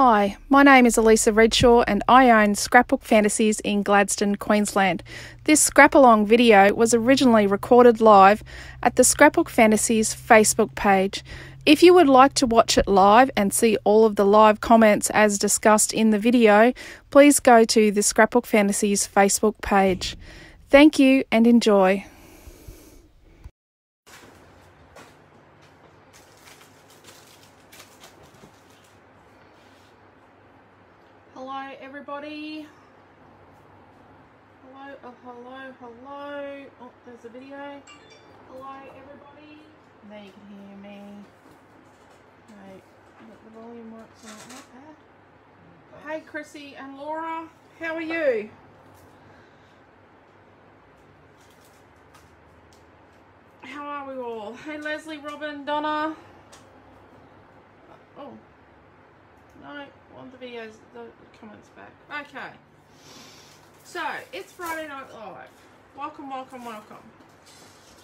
Hi, my name is Alicia Redshaw and I own Scrapbook Fantasies in Gladstone, Queensland. This scrap-along video was originally recorded live at the Scrapbook Fantasies Facebook page. If you would like to watch it live and see all of the live comments as discussed in the video, please go to the Scrapbook Fantasies Facebook page. Thank you and enjoy. Hello everybody. Hello. Oh, there's a video. Hello everybody. Now you can hear me. Right, the volume works on it, not bad. Hey Chrissy and Laura, how are you? How are we all? Hey Leslie, Robin, Donna. Oh. No, want the videos, the comments back. Okay. So, it's Friday Night Live. Welcome.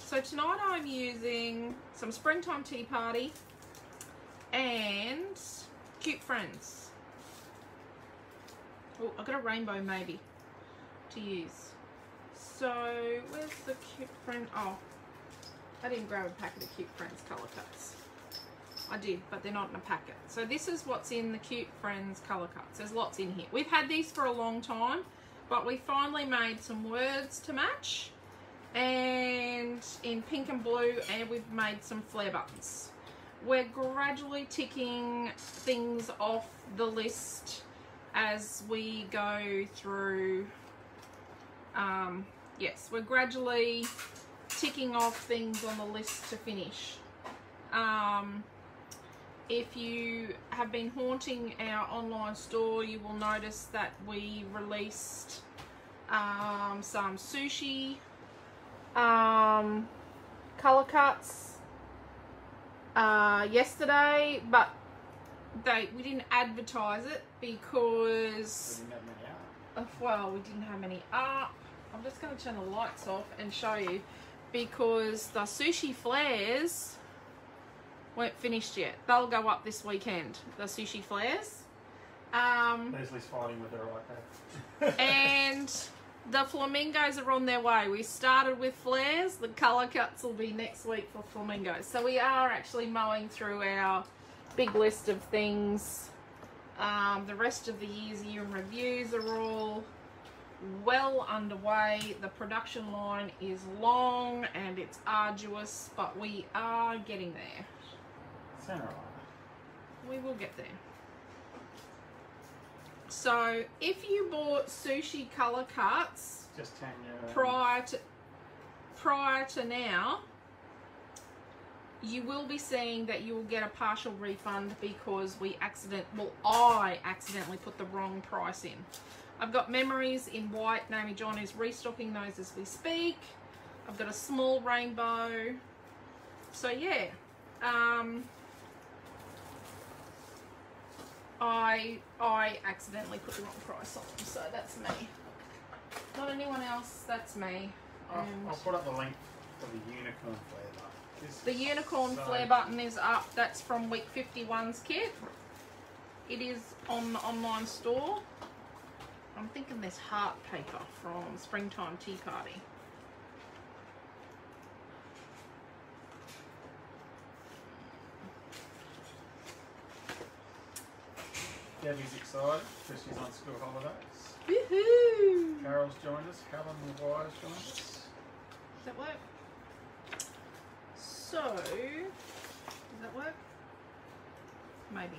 So tonight I'm using some Springtime Tea Party and Cute Friends. Oh, I've got a rainbow maybe to use. So, where's the Cute Friend? Oh, I didn't grab a packet of Cute Friends colour cuts. I did, but they're not in a packet. So this is what's in the Cute Friends colour cuts. There's lots in here. We've had these for a long time, but we finally made some words to match, and in pink and blue, and we've made some flare buttons. We're gradually ticking things off the list as we go through. Yes, we're gradually ticking off things on the list to finish. If you have been haunting our online store, you will notice that we released some sushi colour cuts yesterday, but we didn't advertise it because well, we didn't have many up. I'm just going to turn the lights off and show you, because the sushi flares weren't finished yet. They'll go up this weekend, the sushi flares. Leslie's fighting with her right now. And the flamingos are on their way. We started with flares. The colour cuts will be next week for flamingos. So we are actually mowing through our big list of things. The rest of the year in reviews are all well underway. The production line is long and it's arduous, but we are getting there. We will get there. So if you bought sushi colour cuts just prior to now, you will be seeing that you will get a partial refund because I accidentally put the wrong price in. I've got memories in white. Naomi John is restocking those as we speak. I've got a small rainbow. So yeah. I accidentally put the wrong price on them, so that's me. Not anyone else, that's me. I'll put up the link for the unicorn flare button. The unicorn flare button is up. That's from week 51's kit. It is on the online store. I'm thinking there's heart paper from Springtime Tea Party. Gabby's excited because she's on school holidays. Woohoo! Carol's joined us. Helen McGuire's joined us. Does that work? So, does that work? Maybe.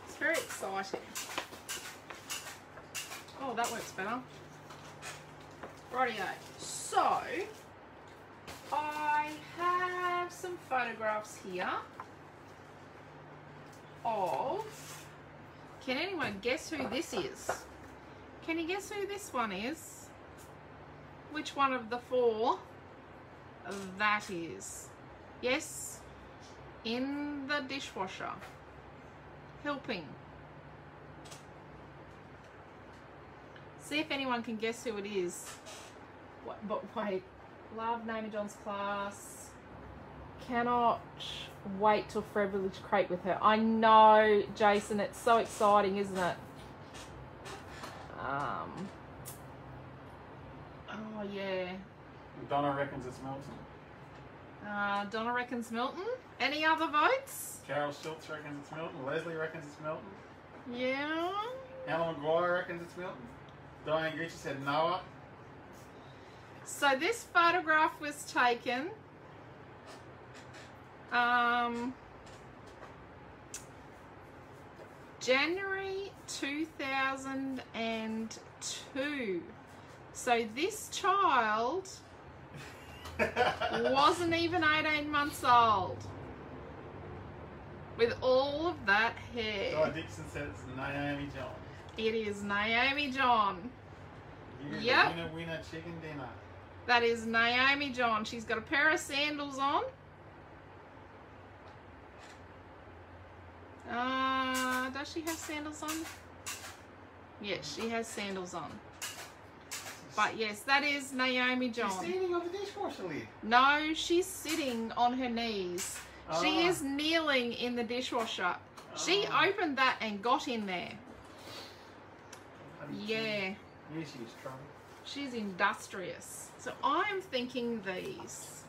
It's very exciting. Oh, that works better. Rightio. So, I have some photographs here of, can anyone guess who this is? Can you guess who this one is? Which one of the four that is? Yes, in the dishwasher, helping. See if anyone can guess who it is. But wait, love Naomi John's class. Cannot wait till Fred will create with her. I know, Jason, it's so exciting, isn't it? Oh, yeah. Donna reckons it's Milton. Donna reckons Milton. Any other votes? Carol Schultz reckons it's Milton. Leslie reckons it's Milton. Yeah. Alan McGuire reckons it's Milton. Diane Gucci said Noah. So this photograph was taken January 2002. So this child wasn't even 18 months old with all of that hair. Guy Dixon said it's Naomi John. It is Naomi John. Yep. Winner chicken dinner. That is Naomi John. She's got a pair of sandals on. Does she have sandals on? Yes, she has sandals on. But yes, that is Naomi John. She's standing on the dishwasher lid. No, she's sitting on her knees. She is kneeling in the dishwasher. She opened that and got in there. Yeah. Here she is, trouble. She's industrious. So I'm thinking these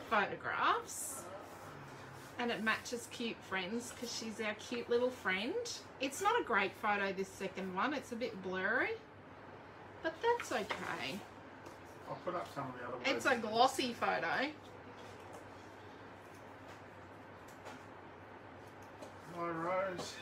photographs, and it matches cute friends because she's our cute little friend. It's not a great photo, this second one. It's a bit blurry, but that's okay. I'll put up some of the other ones. It's a glossy photo. My Rose.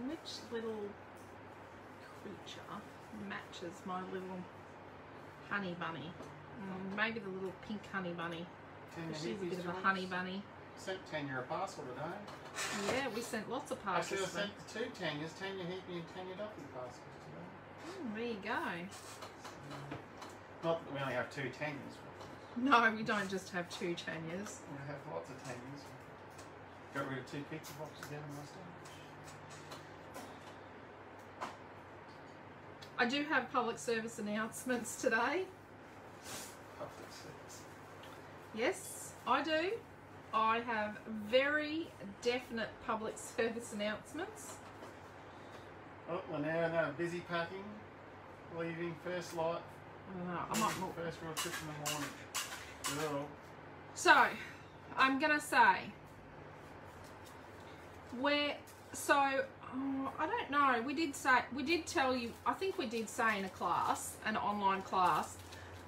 Which little creature matches my little honey bunny? Maybe the little pink honey bunny. She's a bit of a honey bunny. Sent Tanya a parcel today. Yeah, we sent lots of parcels. Actually, I sent the two Tanyas, Tanya Heapy and Tanya Duffy parcels today. There you go. Not that we only have two Tanyas. No, we don't just have two Tanyas. We have lots of Tanyas. Got rid of two pizza boxes down in my stomach. I do have public service announcements today. Public service. Yes, I do. I have very definite public service announcements. Oh, we're now busy packing, leaving first light. I might more. First real trip in the morning. Hello. So, I'm gonna say, I don't know. We did tell you. I think we did say in a class, an online class,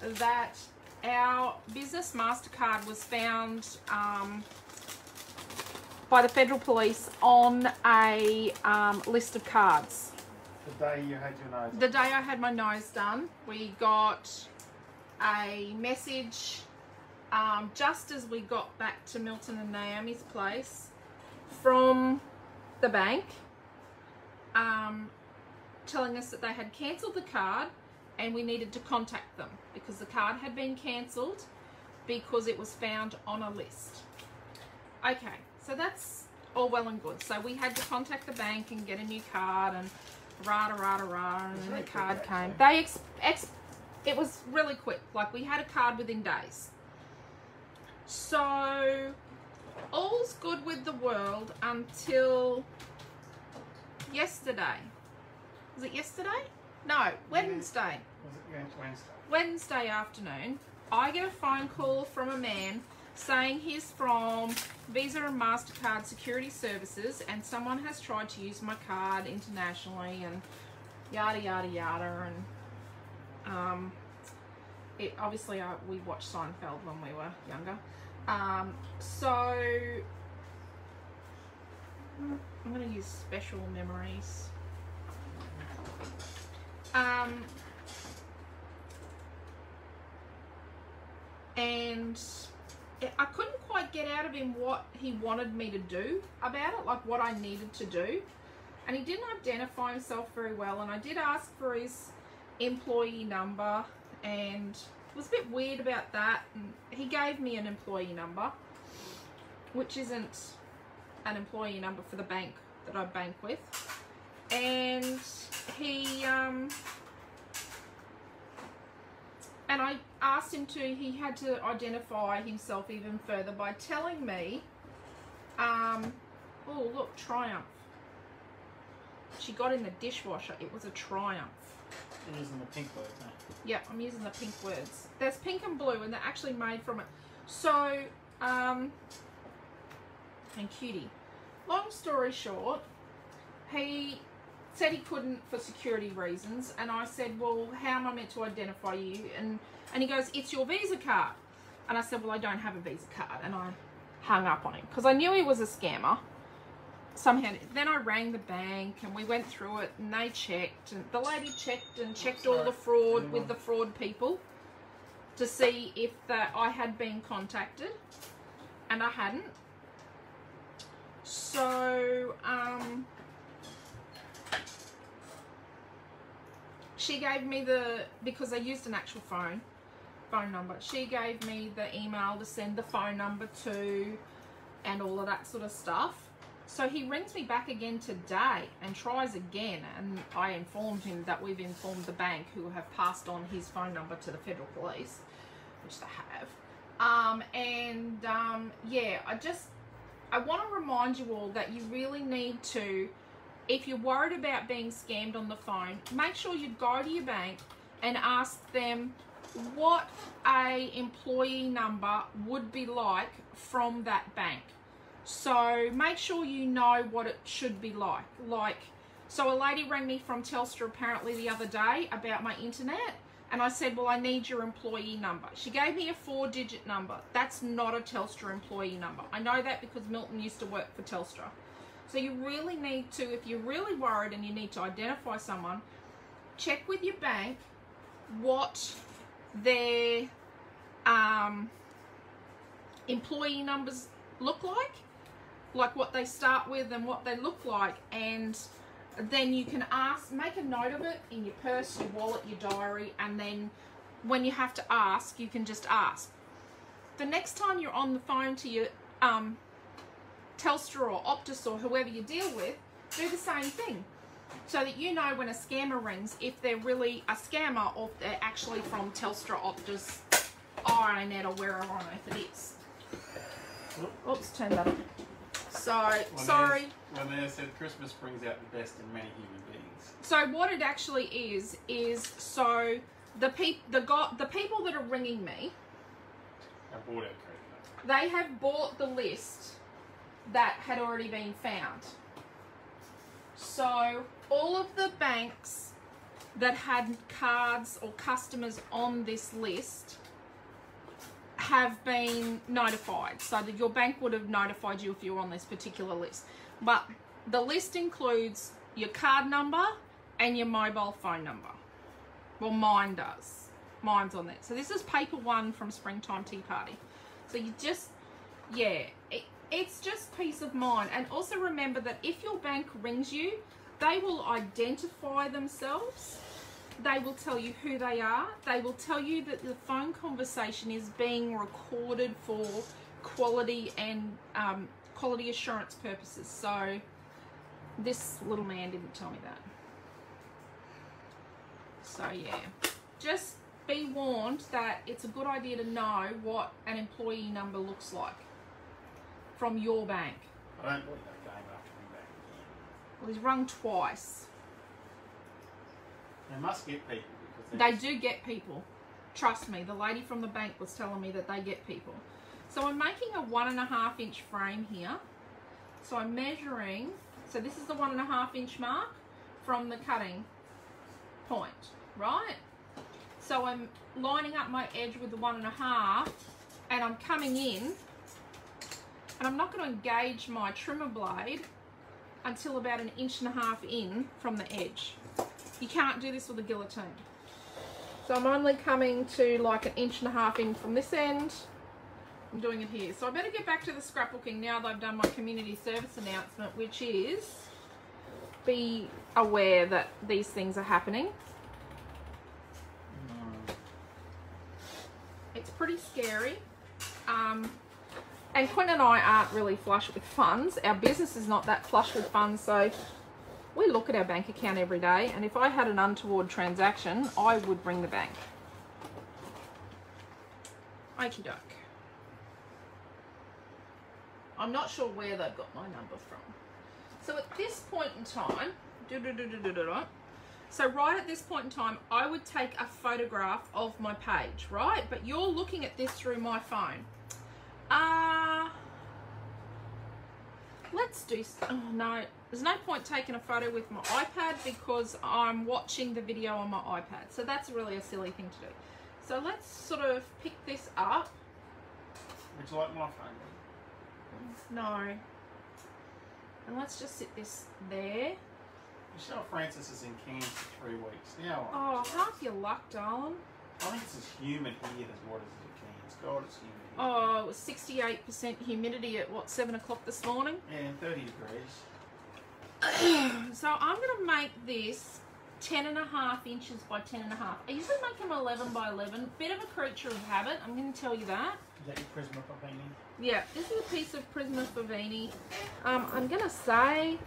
that our business MasterCard was found by the Federal Police on a list of cards. The day you had your nose. The day I had my nose done, we got a message just as we got back to Milton and Naomi's place from the bank, telling us that they had cancelled the card and we needed to contact them because the card had been cancelled because it was found on a list. Okay, so that's all well and good. So we had to contact the bank and get a new card and and then the card came. It was really quick. Like, we had a card within days. So all's good with the world until yesterday. Was it yesterday? No, Wednesday. Was it Wednesday? Wednesday afternoon, I get a phone call from a man saying he's from Visa and MasterCard Security Services and someone has tried to use my card internationally and yada yada yada, and obviously we watched Seinfeld when we were younger, so I'm going to use special memories. And I couldn't quite get out of him what he wanted me to do about it, like what I needed to do. And he didn't identify himself very well, and I did ask for his employee number, and it was a bit weird about that. And he gave me an employee number, which isn't an employee number for the bank that I bank with. And And I asked him to, he had to identify himself even further by telling me, oh look, Triumph. She got in the dishwasher. It was a Triumph. You're using the pink words, eh? Yeah, I'm using the pink words. There's pink and blue, and they're actually made from it. So, and cutie. Long story short, he said he couldn't for security reasons, and I said, well, how am I meant to identify you? And he goes, it's your Visa card. And I said, well, I don't have a Visa card, and I hung up on him because I knew he was a scammer. Somehow, then I rang the bank and we went through it, and they checked, and the lady checked all the fraud with the fraud people to see if I had been contacted, and I hadn't. So she gave me because I used an actual phone number, she gave me the email to send the phone number to and all of that sort of stuff. So he rings me back again today and tries again, and I informed him that we've informed the bank, who have passed on his phone number to the federal police, which they have. Yeah, I want to remind you all that you really need to, if you're worried about being scammed on the phone, make sure you go to your bank and ask them what a employee number would be like from that bank. So make sure you know what it should be like. So a lady rang me from Telstra apparently the other day about my internet, and I said, well, I need your employee number. She gave me a 4-digit number. That's not a Telstra employee number. I know that because Milton used to work for Telstra. So you really need to, if you're really worried and you need to identify someone, check with your bank what their employee numbers look like what they start with and what they look like, and then you can make a note of it in your purse, your wallet, your diary, and then when you have to ask, you can just ask. The next time you're on the phone to your Telstra or Optus or whoever you deal with, do the same thing, so that you know when a scammer rings if they're really a scammer or if they're actually from Telstra, Optus, RNet, or wherever on earth it is. Oops, turn that on. So, sorry. When they said Christmas brings out the best in many human beings. So what it actually is so the people that are ringing me, I bought our credit card. they have bought the list that had already been found. So all of the banks that had cards or customers on this list have been notified, so that your bank would have notified you if you were on this particular list. But the list includes your card number and your mobile phone number. Well, mine does. Mine's on there. So this is paper 1 from Springtime Tea Party. So you just, yeah, it's just peace of mind. And also remember that if your bank rings you, they will identify themselves. They will tell you who they are. They will tell you that the phone conversation is being recorded for quality and quality assurance purposes. So this little man didn't tell me that. So yeah, just be warned that it's a good idea to know what an employee number looks like from your bank. I don't believe that game after me back again. Well, he's rung twice. They must get people because they do get people. Trust me, the lady from the bank was telling me that they get people. So I'm making a 1.5 inch frame here. So I'm measuring, so this is the 1.5 inch mark from the cutting point, right? So I'm lining up my edge with the 1.5, and I'm coming in, and I'm not going to engage my trimmer blade until about 1.5 inches in from the edge. You can't do this with a guillotine. So I'm only coming to like 1.5 inches in from this end. I'm doing it here. So I better get back to the scrapbooking now that I've done my community service announcement, which is be aware that these things are happening. It's pretty scary. And Quentin and I aren't really flush with funds. Our business is not that flush with funds, so we look at our bank account every day, and if I had an untoward transaction, I would ring the bank. Okie doke. I'm not sure where they've got my number from. So at this point in time, so right at this point in time, I would take a photograph of my page, right? But you're looking at this through my phone. Let's do, oh no, there's no point taking a photo with my iPad because I'm watching the video on my iPad. So that's really a silly thing to do. So let's sort of pick this up. Would you like my phone? No. And let's just sit this there. Michelle Francis is in Cairns for 3 weeks. Now, oh, half your luck, darling. I think it's as humid here as what is it at Cairns. God, it's humid here. Oh, it was 68% humidity at what, 7 o'clock this morning? Yeah, 30 degrees. So I'm going to make this 10.5 inches by 10.5. I usually make them 11 by 11. Bit of a creature of habit, I'm going to tell you that. Is that your Prisma Pavini? Yeah, this is a piece of Prisma Pavini. I'm going to say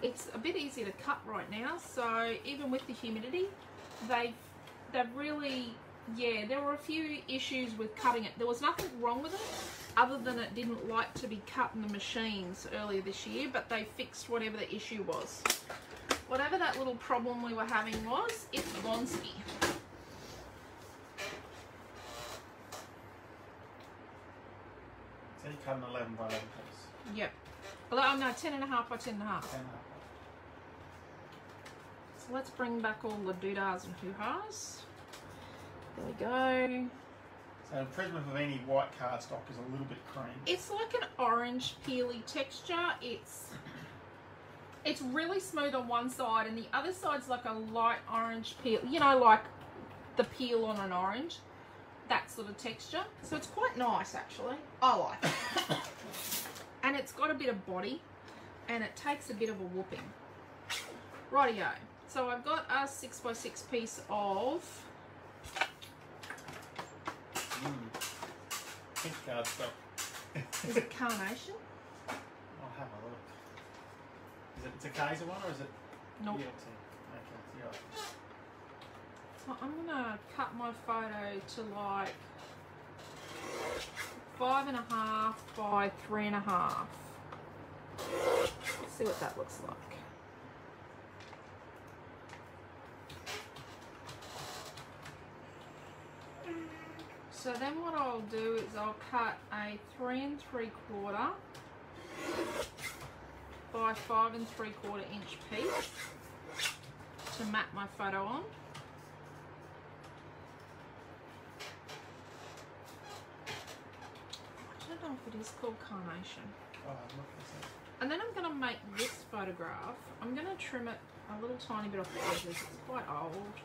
it's a bit easier to cut right now. So even with the humidity, they've really, yeah, there were a few issues with cutting it. There was nothing wrong with it other than it didn't like to be cut in the machines earlier this year, but they fixed whatever the issue was. Whatever that little problem we were having was, it's Gonski. So you cut an 11 by 11 piece? Yep. Well, no, 10.5 by 10.5. So let's bring back all the doodahs and hoo-has. There we go. So Prisma Pavini white cardstock is a little bit cream. It's like an orange peely texture. It's really smooth on one side and the other side's like a light orange peel. You know, like the peel on an orange. That sort of texture. So it's quite nice actually. I like it. And it's got a bit of body and it takes a bit of a whooping. Rightio. So I've got a 6x6 piece of pink cardstock. is it carnation? I'll have a look. Is it a Kaiser one or is it? Nope. Yeah, okay, yeah. So I'm gonna cut my photo to like 5.5 by 3.5. Let's see what that looks like. So then what I'll do is I'll cut a 3 3/4 by 5 3/4 inch piece to map my photo on. I don't know if it is called carnation. Oh, look at that. And then I'm going to make this photograph. I'm going to trim it a little tiny bit off the edges. It's quite old.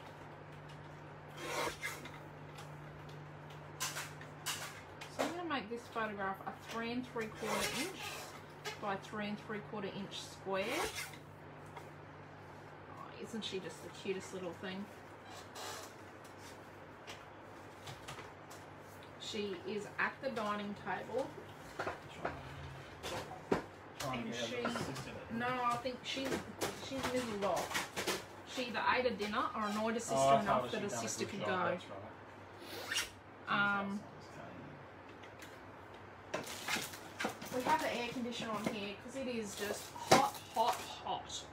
So I'm going to make this photograph a 3 3/4 inch by 3 3/4 inch square. Oh, isn't she just the cutest little thing? She is at the dining table. And she, no, I think she's middled off. She either ate a dinner or annoyed her sister enough that her sister could go. We have the air conditioner on here because it is just hot, hot, hot.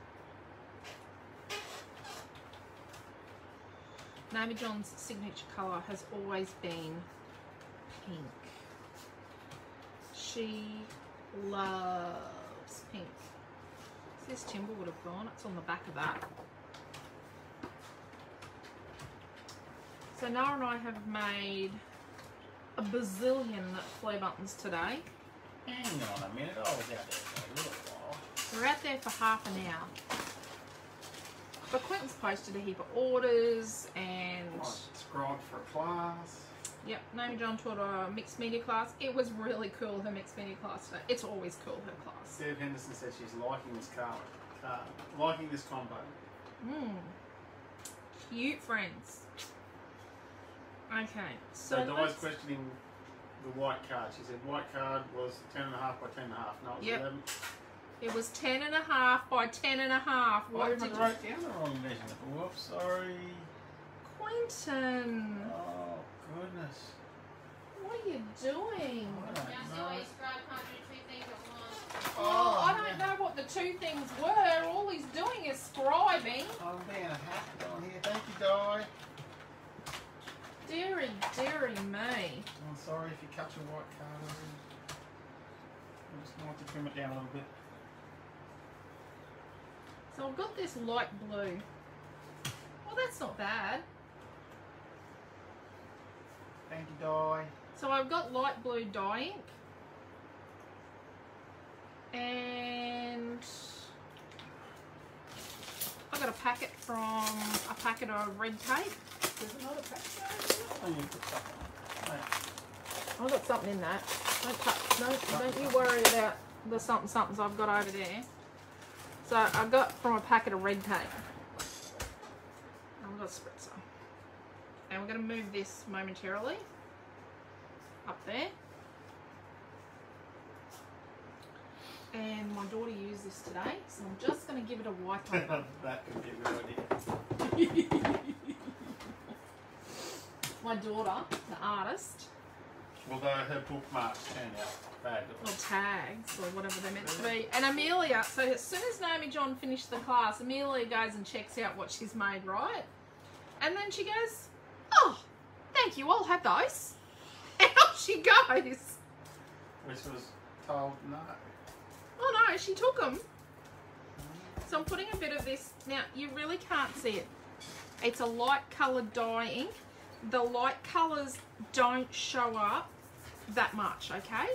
Naomi John's signature colour has always been pink. She loves pink. This timber would have gone. It's on the back of that. So Nara and I have made a bazillion flare buttons today. Hang on a minute, I was out there for a little while. We're out there for half an hour. But Quentin's posted a heap of orders and... I scribed for a class. Yep, Naomi John taught a mixed media class. It was really cool, her mixed media class today. It's always cool, her class. Deb Henderson says she's liking this liking this combo. Cute friends. Okay, so Di's questioning the white card. She said white card was 10.5 by 10.5. No, it was 11. It was 10.5 by 10.5. What did you write down the wrong measurement? Whoops, sorry. Quentin. Oh, goodness. What are you doing? I don't Now see know. why your scribe can't do two things at once. Well, I don't know what the two things were. All he's doing is scribing. I'm being a hack on here. Thank you, Di. Deary, deary me. I'm sorry if you cut your white card. I just want to trim it down a little bit. So I've got this light blue. Well, that's not bad. Thank you, Di. So I've got light blue dye ink. And I got a packet of red tape. There's another packet. Oh, you put stuff on. Right. I've got something in that. Don't you worry about the somethings I've got over there. So I got from a packet of red tape. I've got a spritzer. And we're going to move this momentarily up there. And my daughter used this today, so I'm just going to give it a wipe over. That could be a good idea. My daughter, the artist, Although her bookmarks turn out fabulous. or tags, or whatever they're meant to be. And Amelia, so as soon as Naomi John finished the class, Amelia goes and checks out what she's made, right? And then she goes, oh, thank you, I'll have those. And off she goes. Which was told no. Oh no, she took them. So I'm putting a bit of this. Now, you really can't see it. It's a light coloured dye ink. The light colours don't show up that much, okay?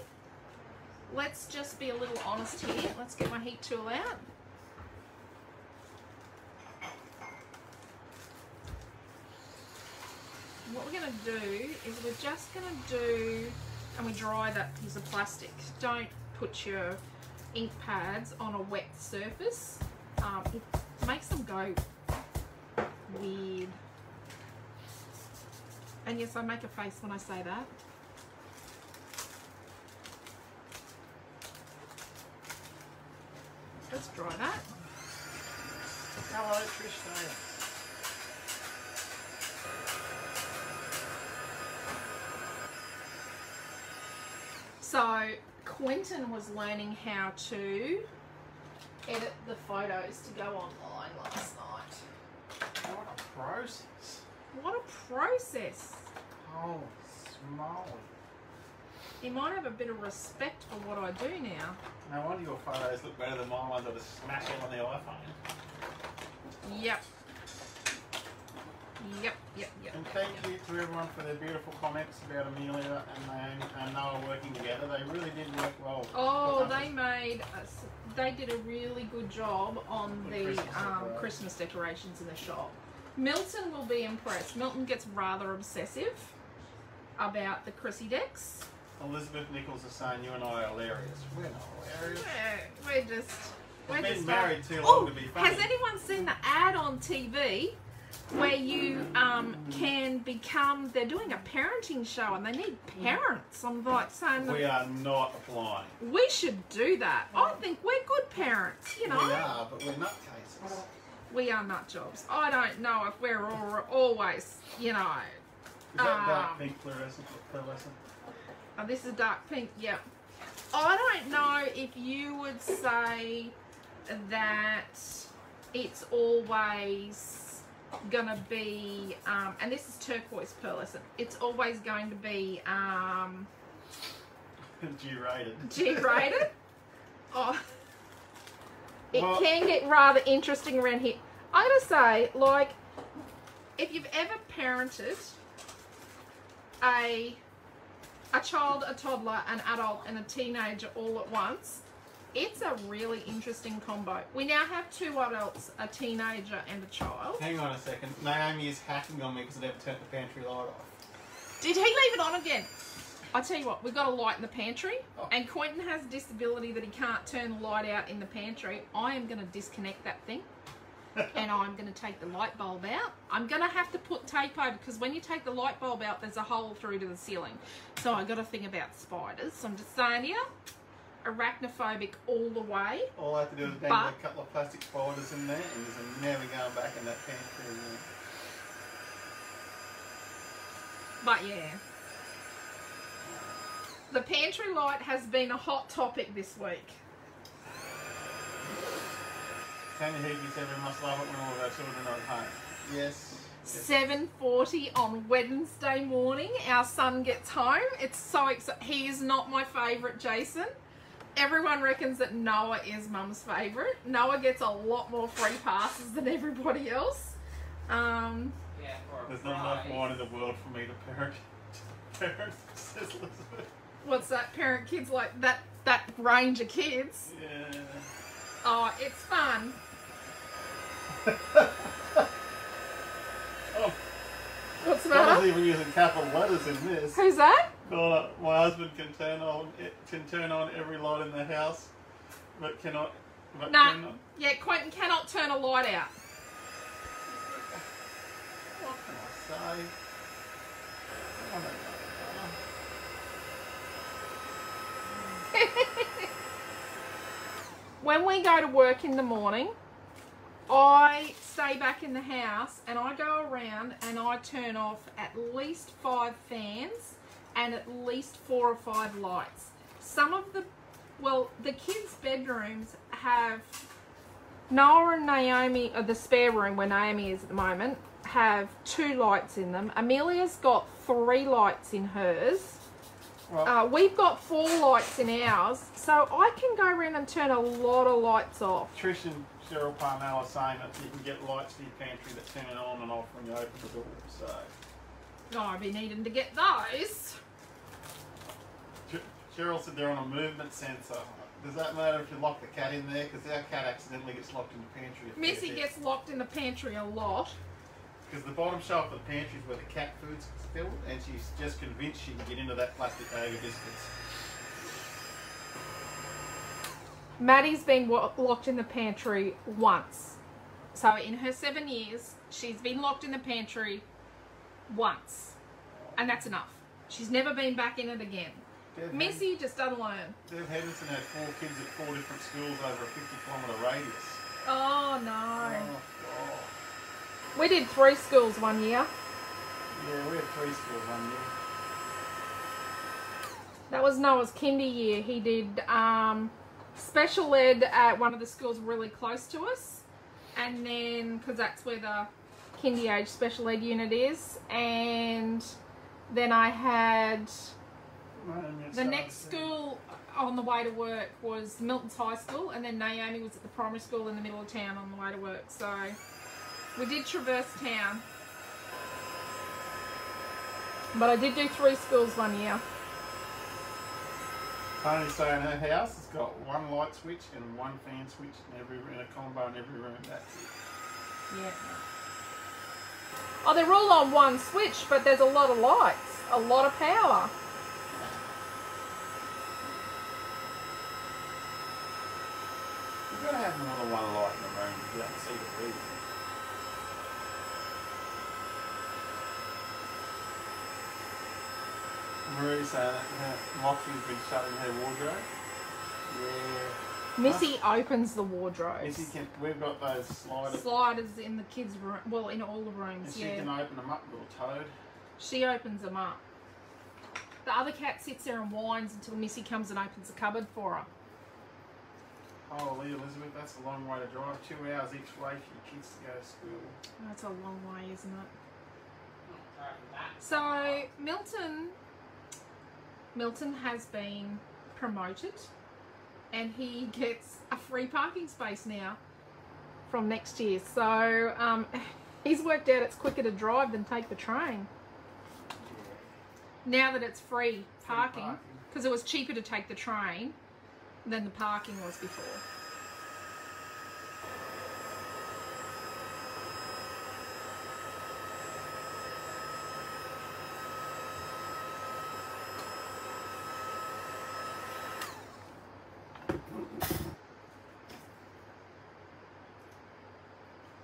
Let's just be a little honest here. Let's get my heat tool out. What we're going to do is we're just going to do, and we dry that piece of plastic. Don't put your ink pads on a wet surface. It makes them go weird. And yes, I make a face when I say that. Let's dry that. Hello, Trish Taylor. So Quentin was learning how to edit the photos to go online last night. What a process. What a process. Holy smoly. You might have a bit of respect for what I do now. No wonder your photos look better than my ones that are smashed on the iPhone. Yep. Yep. And thank you to everyone for their beautiful comments about Amelia and Naomi and Noah working together. They really did work well. Oh, they did a really good job on the Christmas decorations in the shop. Milton will be impressed. Milton gets rather obsessive about the Chrissy decks. Elizabeth Nichols is saying you and I are hilarious. We're not hilarious. We're We've been just married too long to be funny. Has anyone seen the ad on TV where you can become, they're doing a parenting show and they need parents? I'm like saying We are not applying. we should do that. I think we're good parents, you know. We are, but we're nutcases. We are nut jobs. I don't know if we're always, you know. Is that dark pink fluorescent? Oh, this is dark pink, yeah. I don't know if you would say that it's always gonna be, and this is turquoise pearlescent, it's always going to be G-rated. G-rated. Oh, it Well, can get rather interesting around here. I gotta say, like, if you've ever parented a child, a toddler, an adult, and a teenager all at once, it's a really interesting combo. We now have two adults, a teenager and a child. Hang on a second. Naomi is hacking on me because I never turned the pantry light off. Did he leave it on again? I tell you what, we've got a light in the pantry, Oh. and Quentin has a disability that he can't turn the light out in the pantry. I am going to disconnect that thing, and I'm going to take the light bulb out. I'm going to have to put tape over, because when you take the light bulb out, there's a hole through to the ceiling. So I've got to think about spiders. So I'm just saying here, arachnophobic all the way. All I have to do is dangle a couple of plastic spiders in there and there's never going back in that pantry again. But yeah. The pantry light has been a hot topic this week. Tanya Healy said we must love it when all of our children are at home. Yes. 7:40 on Wednesday morning, our son gets home. It's so exciting. He is not my favourite, Jason. Everyone reckons that Noah is Mum's favourite. Noah gets a lot more free passes than everybody else. There's not enough wine in the world for me to parent, says Elizabeth. What's that? Parent kids like that range of kids. Yeah. Oh, it's fun. Oh, What's the I was matter? even using capital letters in this. Who's that? God, my husband can turn on every light in the house, but cannot. But Nah. cannot. Yeah, Quentin cannot turn a light out. What can I say? I don't know. When we go to work in the morning, I stay back in the house and I go around and I turn off at least 5 fans and at least 4 or 5 lights. Some of the kids' bedrooms have, Noah and Naomi, or the spare room where Naomi is at the moment, have 2 lights in them. Amelia's got 3 lights in hers. Well, We've got 4 lights in ours, so I can go around and turn a lot of lights off. Trish and Cheryl Parnell are saying that you can get lights for your pantry that turn it on and off when you open the door. So Oh, I'll be needing to get those. Cheryl said they're on a movement sensor. Does that matter if you lock the cat in there? Because our cat accidentally gets locked in the pantry. Missy gets locked in the pantry a lot. Because the bottom shelf of the pantry is where the cat food's filled, and she's just convinced she can get into that plastic bag of biscuits. Maddie's been locked in the pantry once. So in her 7 years, she's been locked in the pantry once. And that's enough. She's never been back in it again. Missy just doesn't learn. Deb Henderson had 4 kids at 4 different schools over a 50-kilometre radius. Oh, no. Oh, God. We did 3 schools one year. Yeah, we had 3 schools one year. That was Noah's kinder year. He did special ed at one of the schools really close to us. And then, because that's where the kindy age special ed unit is. And then I had... The next school on the way to work was Milton's High School, and then Naomi was at the primary school in the middle of town on the way to work. So we did traverse town. But I did do 3 schools one year. Tony's saying her house has got 1 light switch and 1 fan switch in a combo in every room. That's it. Yeah. Oh, they're all on 1 switch, but there's a lot of lights, a lot of power. You've got to have more than 1 light in the room to be able to see the reading. Marie's saying that Moxie's been shut in her wardrobe. Yeah. Missy opens the wardrobes. Missy can, we've got those sliders. Sliders in the kids' room, well, in all the rooms, And she yeah. can open them up, little toad. She opens them up. The other cat sits there and whines until Missy comes and opens the cupboard for her. Holy Elizabeth, that's a long way to drive. 2 hours each way for your kids to go to school. That's a long way, isn't it? So Milton has been promoted, and he gets a free parking space now from next year. So he's worked out it's quicker to drive than take the train. Now that it's free parking, because it was cheaper to take the train than the parking was before.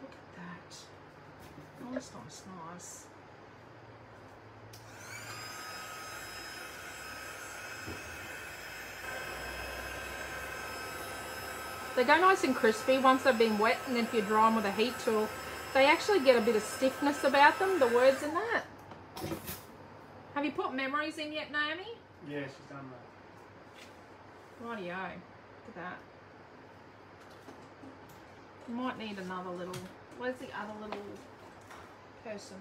Look at that. Oh, this one's nice. They go nice and crispy once they've been wet, and then if you dry them with a heat tool, they actually get a bit of stiffness about them, the words in that. Have you put memories in yet, Naomi? Yeah, she's done that. Rightio. Look at that. Might need another little... Where's the other little person?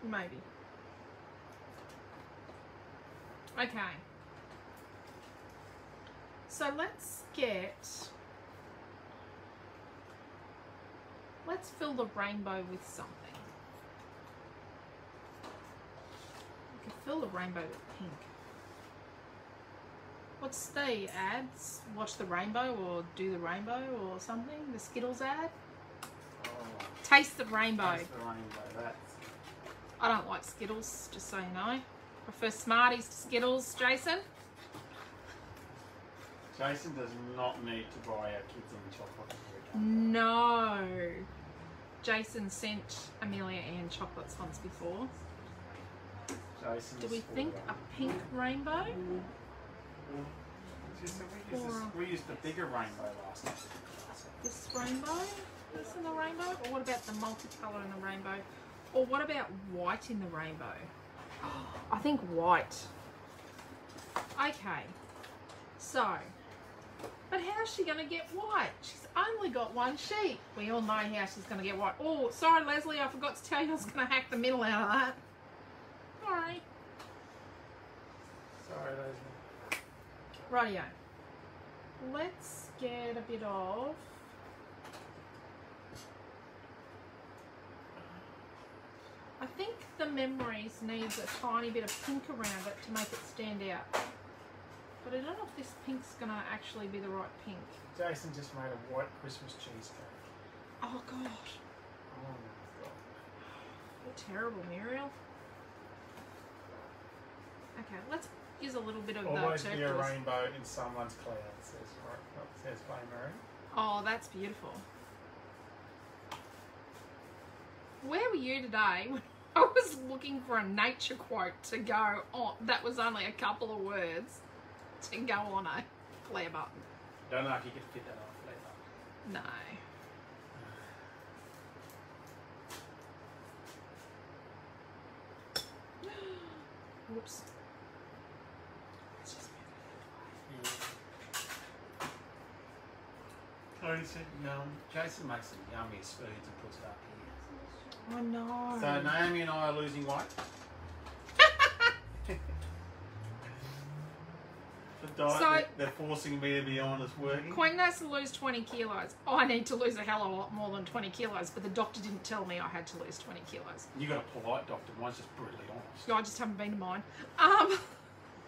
Maybe. Okay. So let's fill the rainbow with something. We could fill the rainbow with pink. What's the ads? Watch the rainbow or do the rainbow or something? The Skittles ad? Oh, Taste the rainbow. taste the rainbow. That's... I don't like Skittles, just so you know. Prefer Smarties to Skittles, Jason. Jason does not need to buy our kids any chocolate. No. Jason sent Amelia Ann chocolates once before. Jason's Do we think a pink rainbow? We used a bigger rainbow last time. This rainbow? This in the rainbow? Or what about the multicolour in the rainbow? Or what about white in the rainbow? I think white. Okay. So, but how's she going to get white? She's only got one sheet. We all know how she's going to get white. Oh, sorry, Leslie, I forgot to tell you I was going to hack the middle out of that. Sorry. Sorry, Leslie. Rightio. Let's get a bit of... I think the memories needs a tiny bit of pink around it to make it stand out. But I don't know if this pink's going to actually be the right pink. Jason just made a white Christmas cheesecake. Oh, gosh. Oh, my God. You're terrible, Muriel. Okay, let's use a little bit of Always the be a turquoise. rainbow in someone's cloud, says Bay Mary. Oh, that's beautiful. Where were you today when I was looking for a nature quote to go on? That was only a couple of words to go on a flare button. Don't know if you can fit that on a flare button. No. Whoops. Let's just move Yeah. Jason makes some yummiest foods and puts it up here. it. I know. So Naomi and I are losing weight. The diet So- they're forcing me to be on is working. Quentin has to lose 20 kilos. I need to lose a hell of a lot more than 20 kilos, but the doctor didn't tell me I had to lose 20 kilos. You got a polite doctor. Mine's just brutally honest. No, I just haven't been to mine.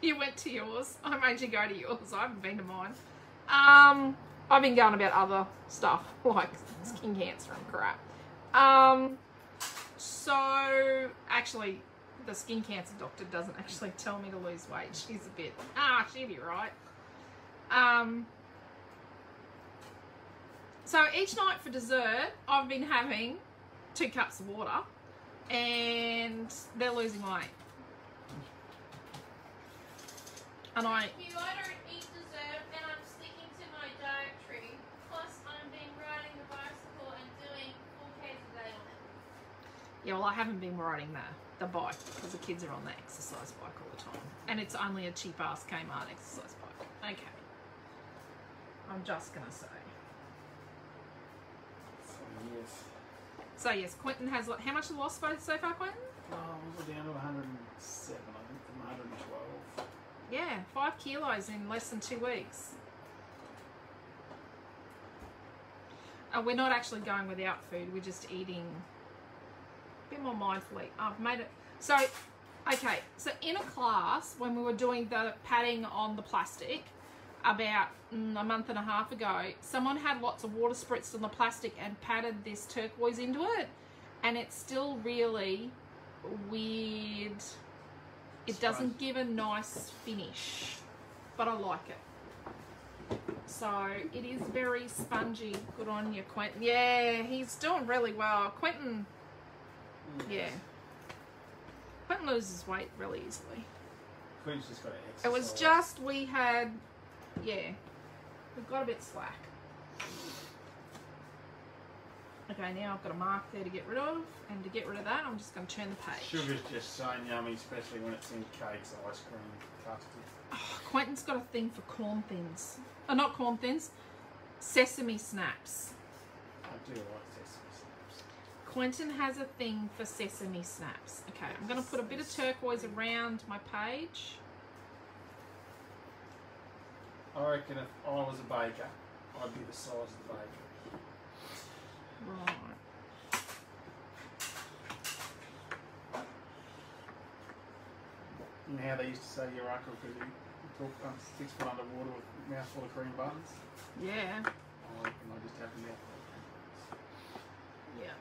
You went to yours. I made you go to yours. I haven't been to mine. I've been going about other stuff like skin cancer and crap. So actually, the skin cancer doctor doesn't actually tell me to lose weight. She's a bit, she'll be right. So each night for dessert, I've been having 2 cups of water, and they're losing weight. And I don't eat dessert and I'm sticking to my dietary. Plus, I've been riding the bicycle and doing 4Ks a day on it. yeah, well, I haven't been riding the bike because the kids are on the exercise bike all the time, and it's only a cheap ass Kmart exercise bike. Okay, I'm just gonna say. Yes. So yes, Quentin has how much lost so far, Quentin? We're down to 107, I think, from 112. Yeah, 5 kilos in less than 2 weeks. We're not actually going without food. We're just eating a bit more mindfully. I've made it. So, okay. So in a class, when we were doing the padding on the plastic, about a month and a half ago, someone had lots of water spritzed on the plastic and patted this turquoise into it. And it's still really weird. It doesn't give a nice finish, but I like it. So it is very spongy. Good on you, Quentin. Yeah, he's doing really well. Quentin, yeah. Quentin loses weight really easily. Quentin's just got to exercise. It was just, we had, yeah, we got a bit slack. Okay, now I've got a mark there to get rid of, and to get rid of that, I'm just going to turn the page. Sugar's just so yummy, especially when it's in cakes, ice cream, custard. Oh, Quentin's got a thing for corn thins. Oh, not corn thins, sesame snaps. I do like sesame snaps. Quentin has a thing for sesame snaps. Okay, I'm going to put a bit of turquoise around my page. I reckon if I was a baker, I'd be the size of the baker. Right. You know how they used to say your uncle because he took 6 foot underwater with a mouthful of cream buns? Yeah. I reckon I just have a mouthful of cream buns. Yeah.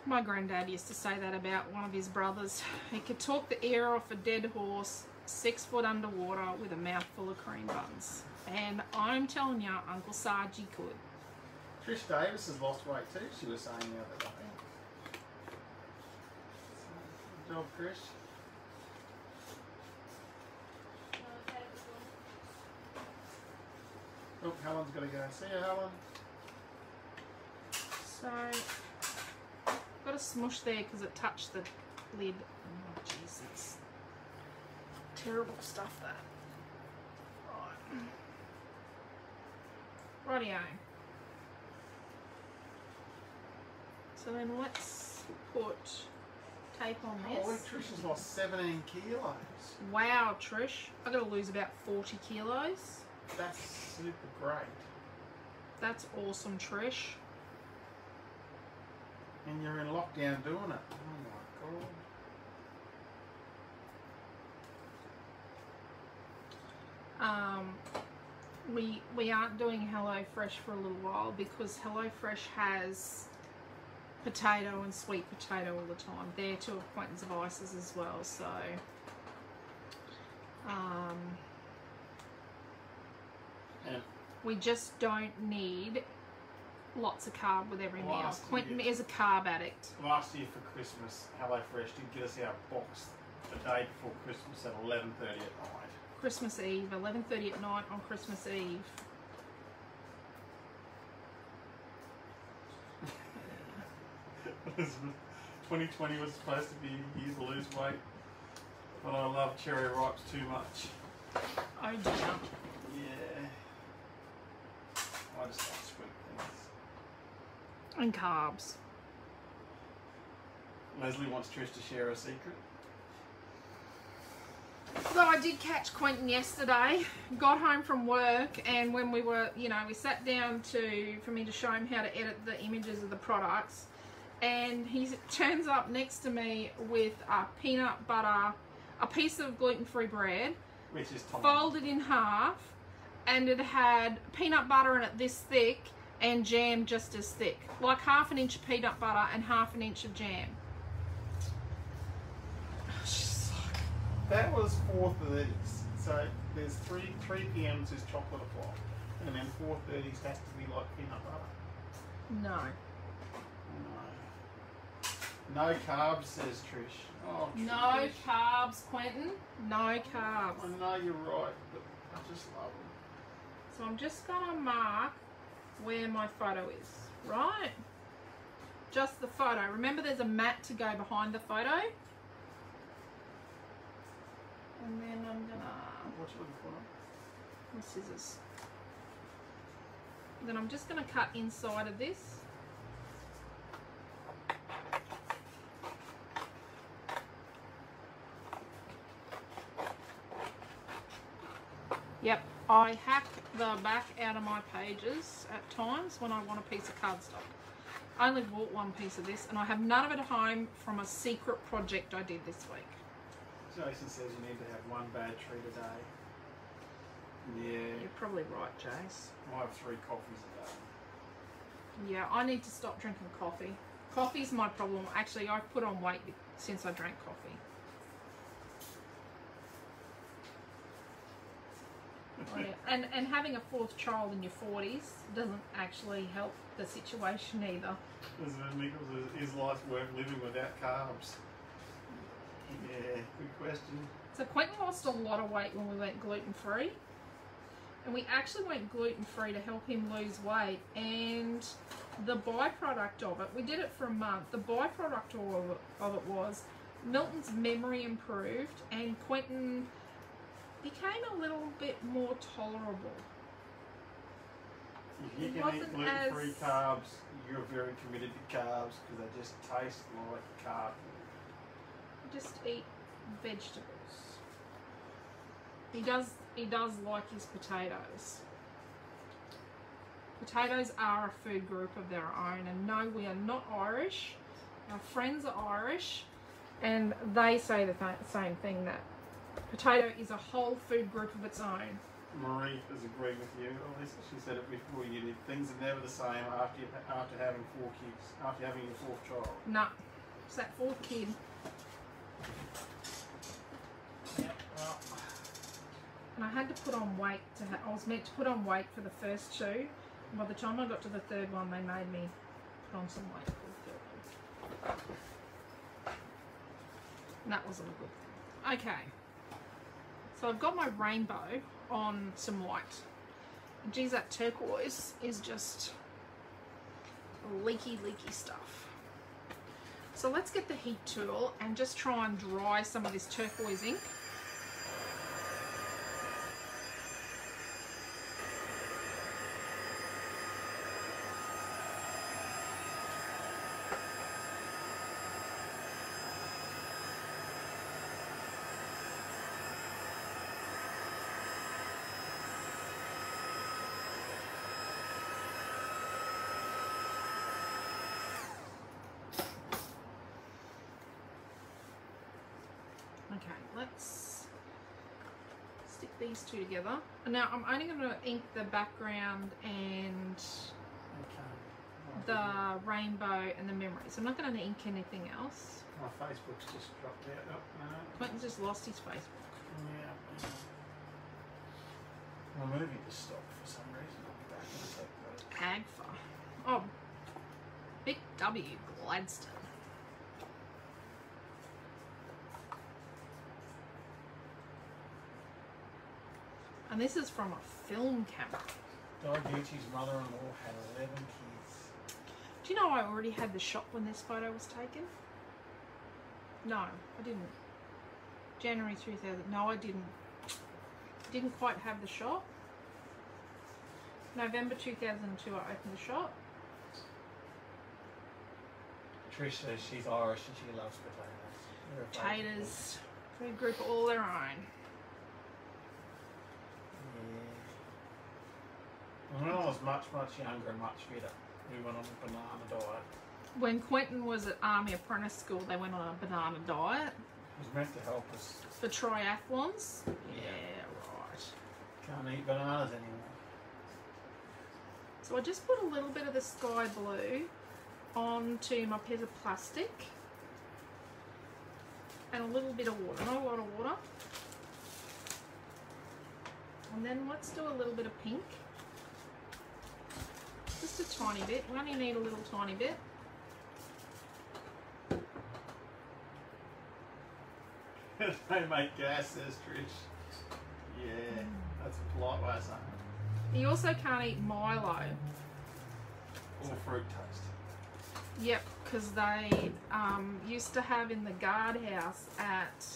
My granddad used to say that about one of his brothers. He could talk the ear off a dead horse 6 foot underwater with a mouthful of cream buns. And I'm telling you, Uncle Sargy could. Trish Davis has lost weight too, she was saying the other day. Good job, Trish. Oh, Helen's got to go. See you, Helen. So, got a smush there because it touched the lid. Oh, jeez, it's terrible stuff, that. Right. Rightio. So then let's put tape on this. Oh, Trish has lost 17 kilos. Wow, Trish. I've got to lose about 40 kilos. That's super great. That's awesome, Trish. And you're in lockdown doing it. Oh my god. We aren't doing HelloFresh for a little while because HelloFresh has potato and sweet potato all the time. They're two of Quentin's vices as well, so Yeah. we just don't need lots of carb with every meal. Last Quentin year- is a carb addict. Last year for Christmas, HelloFresh did get us our box the day before Christmas at 11:30 at night. Christmas Eve, 11:30 at night on Christmas Eve. 2020 was supposed to be a year to lose weight, but I love cherry ripes too much. Oh dear. Yeah. I just like sweet things. And carbs. Leslie wants Trish to share a secret. So I did catch Quentin yesterday, got home from work, and when we were, we sat down for me to show him how to edit the images of the products, and he turns up next to me with a peanut butter, a piece of gluten-free bread, Which is Tom. folded in half, and it had peanut butter in it this thick and jam just as thick, like half an inch of peanut butter and half an inch of jam. That was 4:30. So there's 3 p.m.s is chocolate o'clock, and then 4:30s has to be like peanut butter. No. No carbs, says Trish. Oh, Trish. No carbs, Quentin. No carbs. I know you're right, but I just love them. So I'm just going to mark where my photo is, right? Just the photo. Remember there's a mat to go behind the photo. And then I'm going to... What you looking for? My scissors. Then I'm just going to cut inside of this. Yep, I hack the back out of my pages at times when I want a piece of cardstock. I only bought one piece of this and I have none of it at home from a secret project I did this week. Jason says you need to have one bad treat a day. Yeah. You're probably right, Jace. I have 3 coffees a day. Yeah, I need to stop drinking coffee. Coffee's my problem. Actually, I've put on weight since I drank coffee. Oh, yeah. And having a 4th child in your 40s doesn't actually help the situation either. Is life worth living without carbs? Yeah, good question. So Quentin lost a lot of weight when we went gluten-free. And we actually went gluten-free to help him lose weight, and the byproduct of it, we did it for a month, the byproduct of it was Milton's memory improved and Quentin became a little bit more tolerable. If you can eat gluten-free carbs, you're very committed to carbs because they just taste like carb. Just eat vegetables. He does like his potatoes. Potatoes are a food group of their own, and no, we are not Irish. Our friends are Irish, and they say the same thing, that potato is a whole food group of its own. Marie has agreed with you, Alicia. She said it before you did. Things are never the same after having 4 kids, after having your 4th child. No, it's that 4th kid. Yeah, well. And I had to put on weight I was meant to put on weight for the first 2. And by the time I got to the 3rd one, they made me put on some weight for the 3rd one. And that wasn't a good thing. Okay. So I've got my rainbow on some white. And geez, that turquoise is just leaky stuff. So let's get the heat tool and just try and dry some of this turquoise ink. Okay, let's stick these 2 together. And now I'm only going to ink the background and the rainbow and the memories. I'm not going to ink anything else. My Facebook's just dropped out. Oh, no. Quentin's just lost his Facebook. Yeah. My movie just stopped for some reason. I'll be back in a sec. Agfa. Oh, Big W, Gladstone. And this is from a film camera. Guy Gucci's mother-in-law had 11 kids. Do you know I already had the shot when this photo was taken? No, I didn't. January 2000. No, I didn't. Didn't quite have the shot. November 2002, I opened the shot. Trish says she's Irish and she loves potatoes. Potatoes, food group all their own. When I was much younger and much fitter, we went on a banana diet. When Quentin was at Army Apprentice School, they went on a banana diet. It was meant to help us. For triathlons? Yeah, right. Can't eat bananas anymore. So I just put a little bit of the sky blue onto my piece of plastic. And a little bit of water, not a lot of water. And then let's do a little bit of pink. Just a tiny bit. We only need a little tiny bit. They make gas, says Trish. Yeah, that's a polite way of saying it. You also can't eat Milo. Or fructose. Yep, because they used to have in the guardhouse at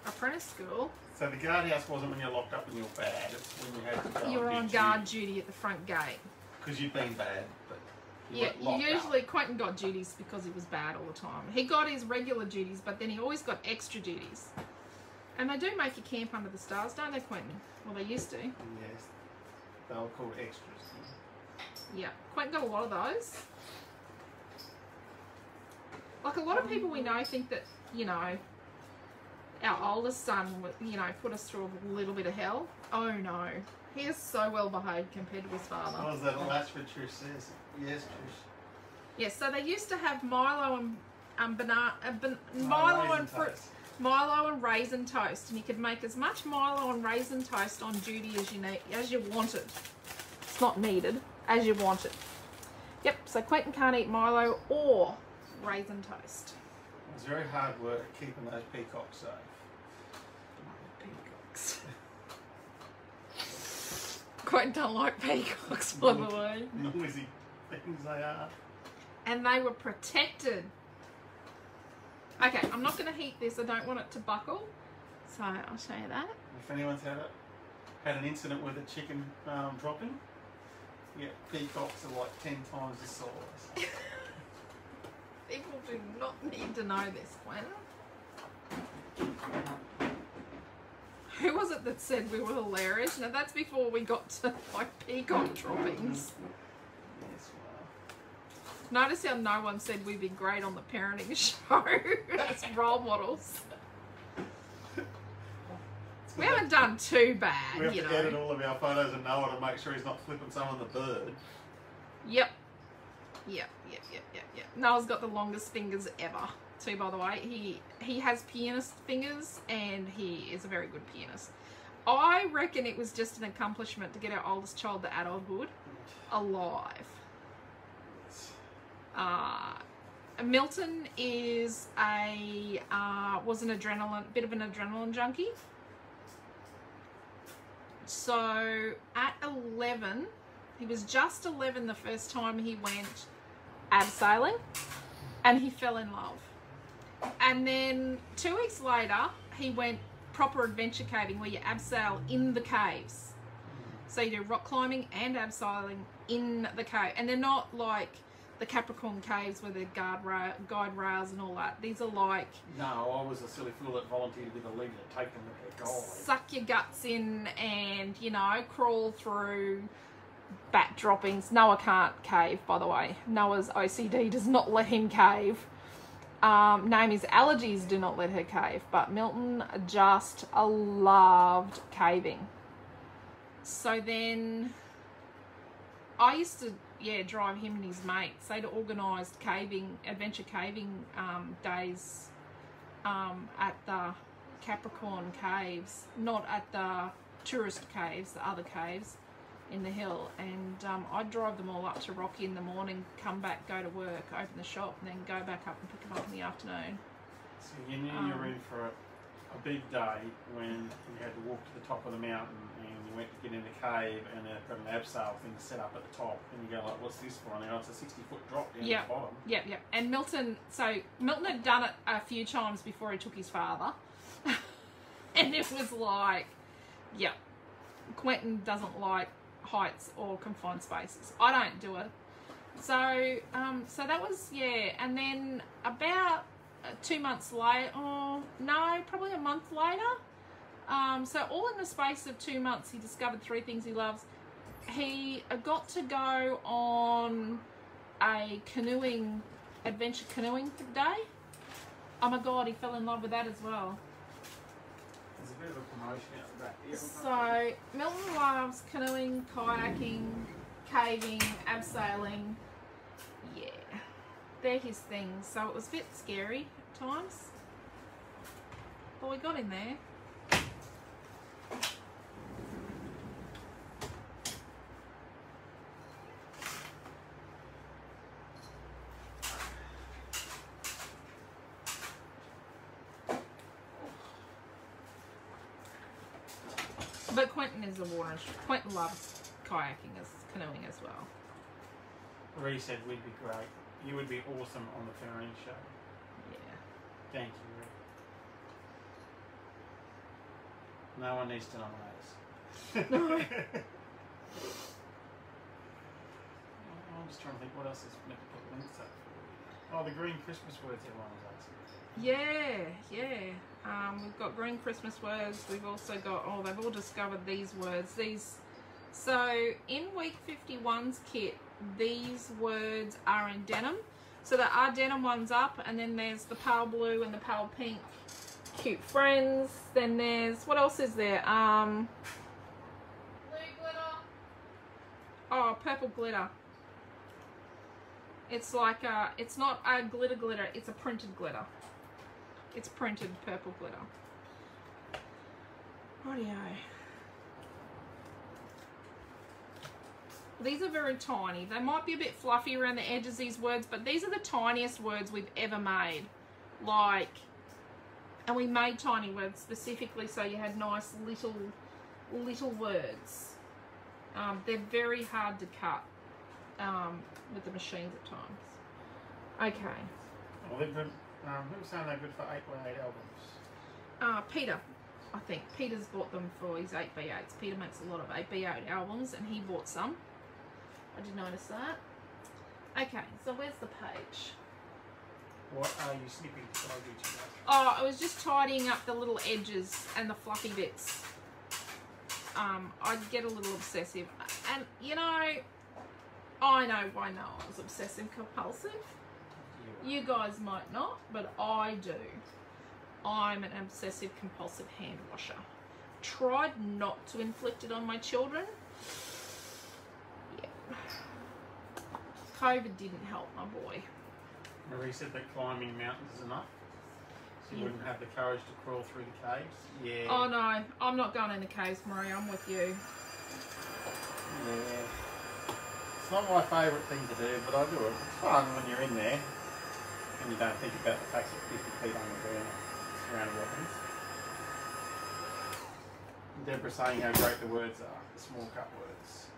apprentice school. So the guardhouse wasn't when you're locked up and you're bad, it's when you had to go. You were on guard duty at the front gate. Because you've been bad, but you yeah, weren't locked usually up. Quentin got duties because he was bad all the time. He got his regular duties, but then he always got extra duties. And they do make you camp under the stars, don't they, Quentin? Well, they used to. Yes, they were called extras. Yeah, Quentin got a lot of those. Like a lot of people we know think that, you know, our oldest son, you know, put us through a little bit of hell. Oh no, he is so well behaved compared to his father. What was that? That's what Trish says. Yes, Trish. Yes, so they used to have Milo and Milo and raisin toast, and you could make as much Milo and raisin toast on duty as you wanted. It's not needed, as you wanted. Yep. So Quentin can't eat Milo or raisin toast. It was very hard work keeping those peacocks safe. Peacocks. Quentin don't like peacocks, by the way. Noisy things they are. And they were protected. Okay, I'm not going to heat this. I don't want it to buckle. So I'll show you that. If anyone's had an incident with a chicken dropping, yeah, peacocks are like 10 times the size. People do not need to know this, Quentin. Who was it that said we were hilarious? Now that's before we got to like peacock droppings. Yes, well. Notice how no one said we'd be great on the parenting show as role models. We haven't done too bad, We have you to know. edit all of our photos of Noah to make sure he's not flipping some on the bird. Yep. Noah's got the longest fingers ever, too, by the way. He has pianist fingers, and he is a very good pianist. I reckon it was just an accomplishment to get our oldest child to adulthood alive. Milton is was an bit of an adrenaline junkie. So at 11, he was just 11 the first time he went abseiling, and he fell in love. And then 2 weeks later, he went proper adventure caving, where you abseil in the caves. So you do rock climbing and abseiling in the cave, and they're not like the Capricorn caves where they're guide rails and all that. These are like... No, I was a silly fool that volunteered to be the leader to take them to their guide. Suck your guts in and, you know, crawl through bat droppings. Noah can't cave, by the way. Noah's OCD does not let him cave. Naomi's allergies do not let her cave, but Milton just loved caving. So then I used to... drive him and his mates. They'd organised adventure caving days at the Capricorn caves, not at the tourist caves, the other caves in the hill. And I'd drive them all up to Rocky in the morning, come back, go to work, open the shop, and then go back up and pick them up in the afternoon. So you knew you were in for a big day when you had to walk to the top of the mountain and you went to get in the cave, and they've got an abseil thing set up at the top, and you go like, what's this for? And they go, it's a 60-foot drop down the bottom. Yep. And Milton had done it a few times before he took his father. And it was like, Quentin doesn't like heights or confined spaces. I don't do it. So that was, and then about 2 months later, probably a month later, so all in the space of 2 months, he discovered 3 things he loves. He got to go on a adventure canoeing day. Oh my God, he fell in love with that as well. There's a bit of a promotion out the back here. So Milton loves canoeing, kayaking, caving, abseiling. Yeah, they're his things. So it was a bit scary at times, but we got in there. But Quentin is a water. Quentin loves kayaking, canoeing as well. Ree said we'd be great. You would be awesome on the parenting show. Yeah. Thank you, Ree. No one needs to nominate us. No. I'm just trying to think what else is meant to put links up for. Oh, the green Christmas words everyone was asking. Yeah. We've got green Christmas words. We've also got, they've all discovered these words. So in week 51's kit, these words are in denim. So there are denim ones up, and then there's the pale blue and the pale pink cute friends. Then there's, what else is there? Blue glitter. Oh, purple glitter. It's like it's not a glitter, it's a printed glitter. It's printed purple glitter. Rightio. These are very tiny. They might be a bit fluffy around the edges, these words, but these are the tiniest words we've ever made. And we made tiny words specifically so you had nice little words. They're very hard to cut with the machines at times. Okay. Well, they've been, who was saying they're good for 8x8 albums? Peter, I think. Peter's bought them for his 8x8s. Peter makes a lot of 8x8 albums and he bought some. I did notice that. Okay, so where's the page? What are you snipping to do tonight? Oh, I was just tidying up the little edges and the fluffy bits. I'd get a little obsessive. And, you know, I know why no one's obsessive compulsive. You guys might not, but I do. I'm an obsessive compulsive hand washer. Tried not to inflict it on my children. Yeah. COVID didn't help my boy. Marie said that climbing mountains is enough. So you wouldn't have the courage to crawl through the caves. Yeah. Oh no, I'm not going in the caves, Marie. I'm with you. Yeah. It's not my favourite thing to do, but I do it. It's fun when you're in there and you don't think about the fact that 50 feet underground, surrounded weapons. Deborah's saying how great the words are, the small cut words.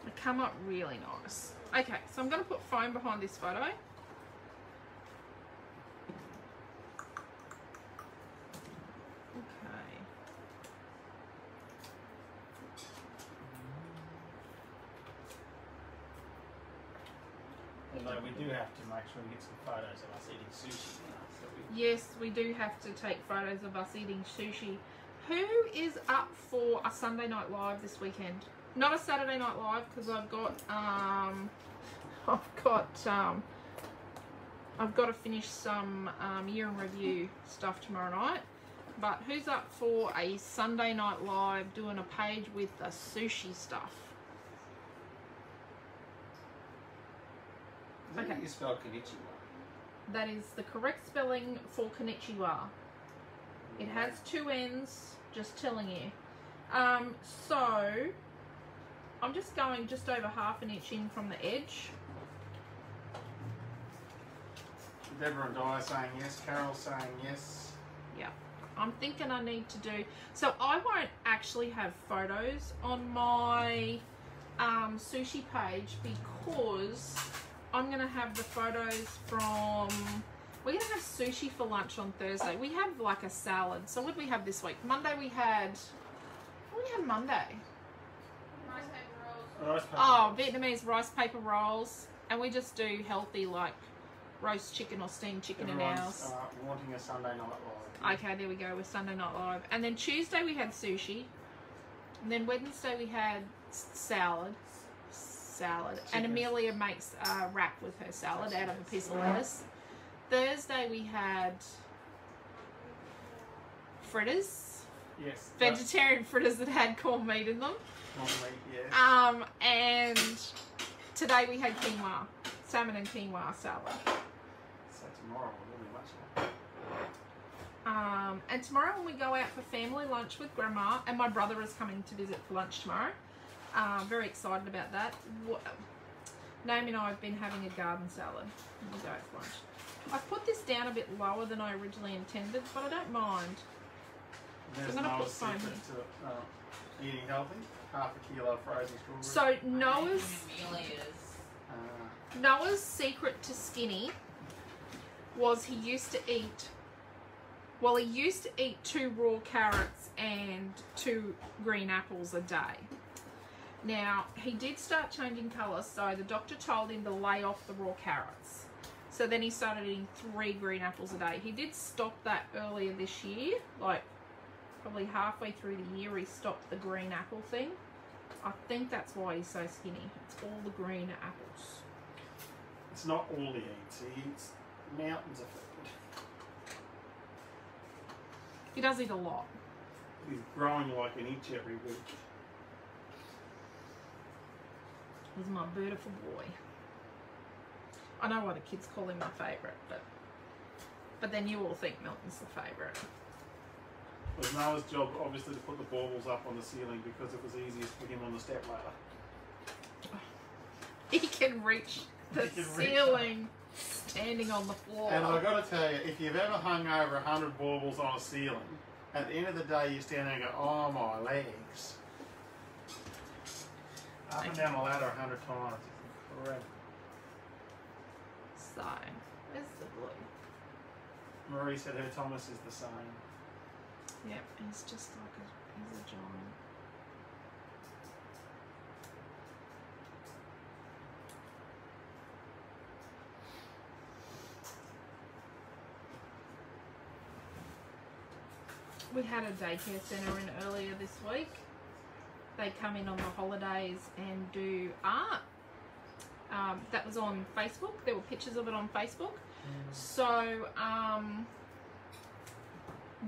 They come up really nice. Okay, so I'm going to put foam behind this photo. Okay. Although we do have to make sure we get some photos of us eating sushi now. So Yes, we do have to take photos of us eating sushi. Who is up for a Sunday Night Live this weekend? Not a Saturday Night Live because I've got to finish some year in review stuff tomorrow night. But who's up for a Sunday Night Live doing a page with the sushi stuff? How do you spell konnichiwa? That is the correct spelling for konnichiwa. It has 2 N's, just telling you. So, I'm just going just over ½ an inch in from the edge. Deborah and Di are saying yes, Carol's saying yes. Yeah, I'm thinking I need to do... So I won't actually have photos on my sushi page because I'm going to have the photos from... We're going to have sushi for lunch on Thursday. We have like a salad. So what did we have this week? Monday we had... What did we have Monday? Rice paper rolls. Rice paper Oh, rolls. Vietnamese rice paper rolls. And we just do healthy like roast chicken or steamed chicken in ours. Everyone's wanting a Sunday Night Live. Okay, there we go with Sunday Night Live. And then Tuesday we had sushi. And then Wednesday we had salad. And Chicken. Amelia makes a wrap with her salad out of a piece of lettuce. Thursday we had fritters. Yes. Vegetarian fritters that had corned meat in them. Normally, yes. And today we had quinoa. Salmon and quinoa salad. So tomorrow will be much more. And tomorrow when we go out for family lunch with Grandma, and my brother is coming to visit for lunch tomorrow. Very excited about that. Naomi and I have been having a garden salad when we go out for lunch. I've put this down a bit lower than I originally intended, but I don't mind. There's I'm gonna put Noah's foam secret to eating healthy. ½ kilo of frozen strawberries. So Noah's Amelia's. Noah's secret to skinny was he used to eat 2 raw carrots and 2 green apples a day. Now, he did start changing colour, so the doctor told him to lay off the raw carrots. So then he started eating 3 green apples a day. He did stop that earlier this year, like probably halfway through the year he stopped the green apple thing. I think that's why he's so skinny. It's all the green apples. It's not all he eats. He eats mountains of food. He does eat a lot. He's growing like an inch every week. He's my beautiful boy. I know why the kids call him my favourite, but then you all think Milton's the favourite. It was Noah's job, obviously, to put the baubles up on the ceiling because it was easiest for him on the step ladder. He can reach the He can reach ceiling standing on the floor. And I've got to tell you, if you've ever hung over 100 baubles on a ceiling, at the end of the day you stand there and go, oh my legs. Up and down the ladder 100 times. It's incredible. So, where's the blue? Marie said her Thomas is the same. Yep, he's just like he's a giant. We had a daycare centre in earlier this week. They come in on the holidays and do art. That was on Facebook. There were pictures of it on Facebook. So